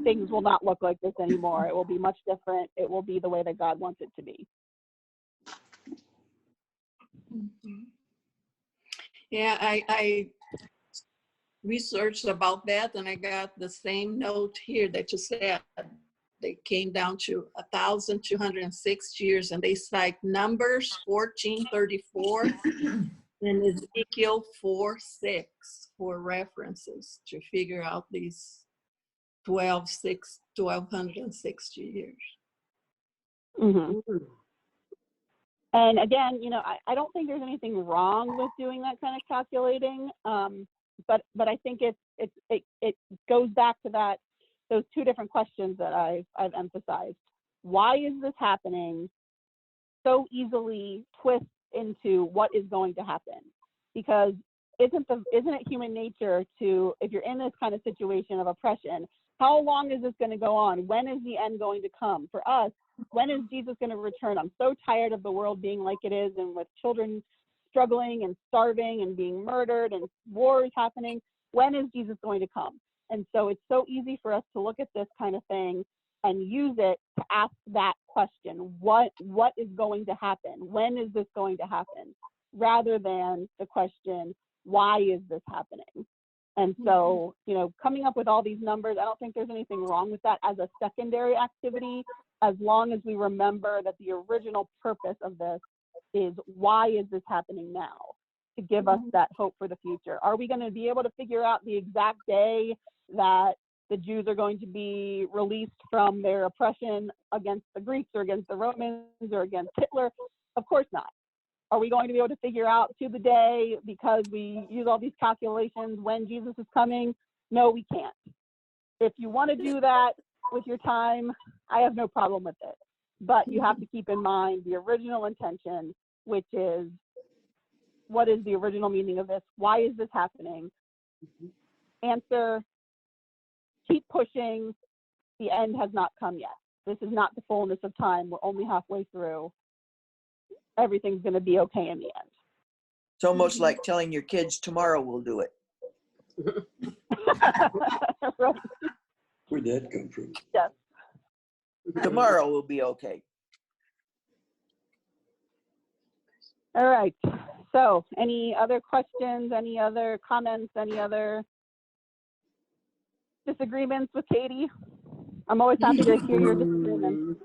things will not look like this anymore. It will be much different. It will be the way that God wants it to be. Mhm. Yeah, I researched about that, and I got the same note here that you said. They came down to 1,206 years, and they cite Numbers 14:34 and Ezekiel 4:6 for references to figure out these 1,260 years. Mm-hmm. And again, you know, I don't think there's anything wrong with doing that kind of calculating, but I think it goes back to those 2 different questions that I've emphasized. Why is this happening? So easily twist into what is going to happen, because isn't it human nature to, if you're in this kind of situation of oppression, how long is this going to go on? When is the end going to come? For us, when is Jesus going to return? I'm so tired of the world being like it is, and with children struggling and starving and being murdered and wars happening. When is Jesus going to come? And so it's so easy for us to look at this kind of thing and use it to ask that question. What is going to happen? When is this going to happen? Rather than the question, why is this happening? And so, you know, coming up with all these numbers, I don't think there's anything wrong with that as a secondary activity, as long as we remember that the original purpose of this is, why is this happening now? To give us that hope for the future. Are we going to be able to figure out the exact day that the Jews are going to be released from their oppression against the Greeks or against the Romans or against Hitler? Of course not. Are we going to be able to figure out to the day, because we use all these calculations, when Jesus is coming? No, we can't. If you want to do that with your time, I have no problem with it. But you have to keep in mind the original intention, which is, what is the original meaning of this? Why is this happening? Answer, keep pushing. The end has not come yet. This is not the fullness of time. We're only halfway through. Everything's going to be okay in the end. It's almost like telling your kids tomorrow we'll do it. Right. Where'd that come from? Yes. Tomorrow will be okay. All right. So any other questions, any other comments, any other disagreements with Katie? I'm always happy to hear your disagreements.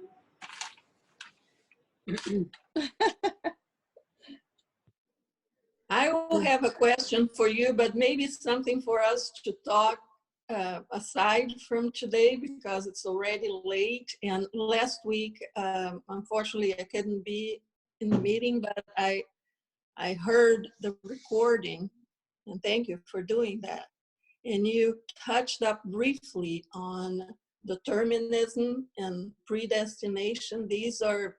I will have a question for you, but maybe something for us to talk aside from today, because it's already late. And last week, unfortunately, I couldn't be in the meeting, but I heard the recording, and thank you for doing that. And you touched up briefly on determinism and predestination. These are,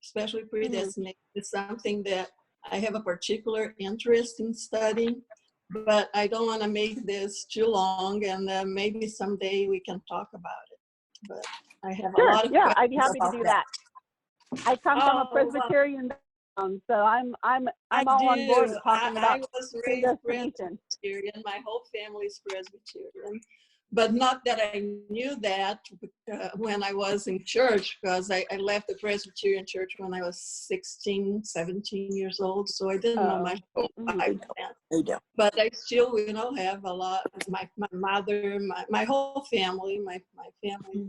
especially predestination, is something that I have a particular interest in studying, but I don't want to make this too long, and maybe someday we can talk about it. But I have a lot of yeah, questions I'd be happy to about do that. I come from a Oh, wow. Presbyterian background, so I'm I all on board do. with talking I about was raised predestination. Presbyterian. My whole family is Presbyterian. But not that I knew that when I was in church, because I left the Presbyterian church when I was 16, 17 years old. So I didn't know much about Bible then. But I still, have a lot. My mother, my whole family, my family,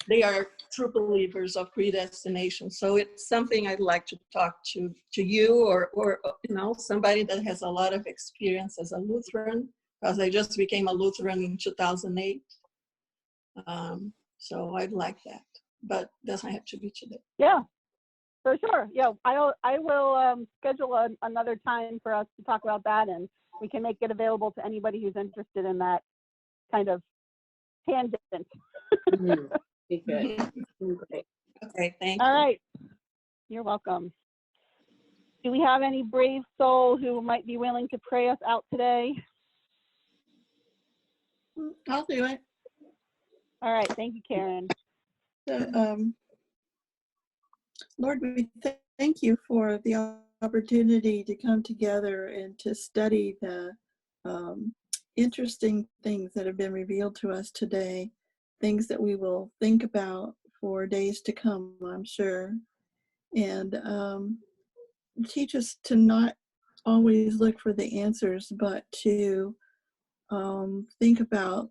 they are true believers of predestination. So it's something I'd like to talk to you or somebody that has a lot of experience as a Lutheran, because I just became a Lutheran in 2008. So I'd like that, but doesn't have to be today. Yeah, for sure. Yeah, I will schedule another time for us to talk about that, and we can make it available to anybody who's interested in that kind of tangent. Be good. Great. Okay, thank you. All right. You're welcome. Do we have any brave soul who might be willing to pray us out today? I'll do it. All right. Thank you, Karen. Lord, we thank you for the opportunity to come together and to study the interesting things that have been revealed to us today, things that we will think about for days to come, I'm sure. And teach us to not always look for the answers, but to think about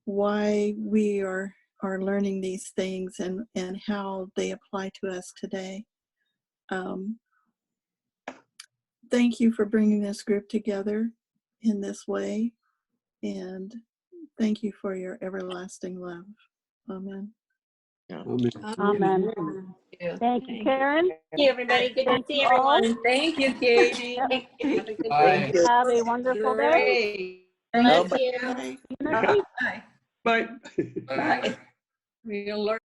why we are learning these things and how they apply to us today. Thank you for bringing this group together in this way, and thank you for your everlasting love. Amen. Amen. Amen. Thank you, Karen. Thank you, everybody. Good to see everyone. Thank you, Katie. Yep. Have a good Bye. day. Have a wonderful day. Great. Thank you. Bye. Good night. Bye. Bye. We'll learn.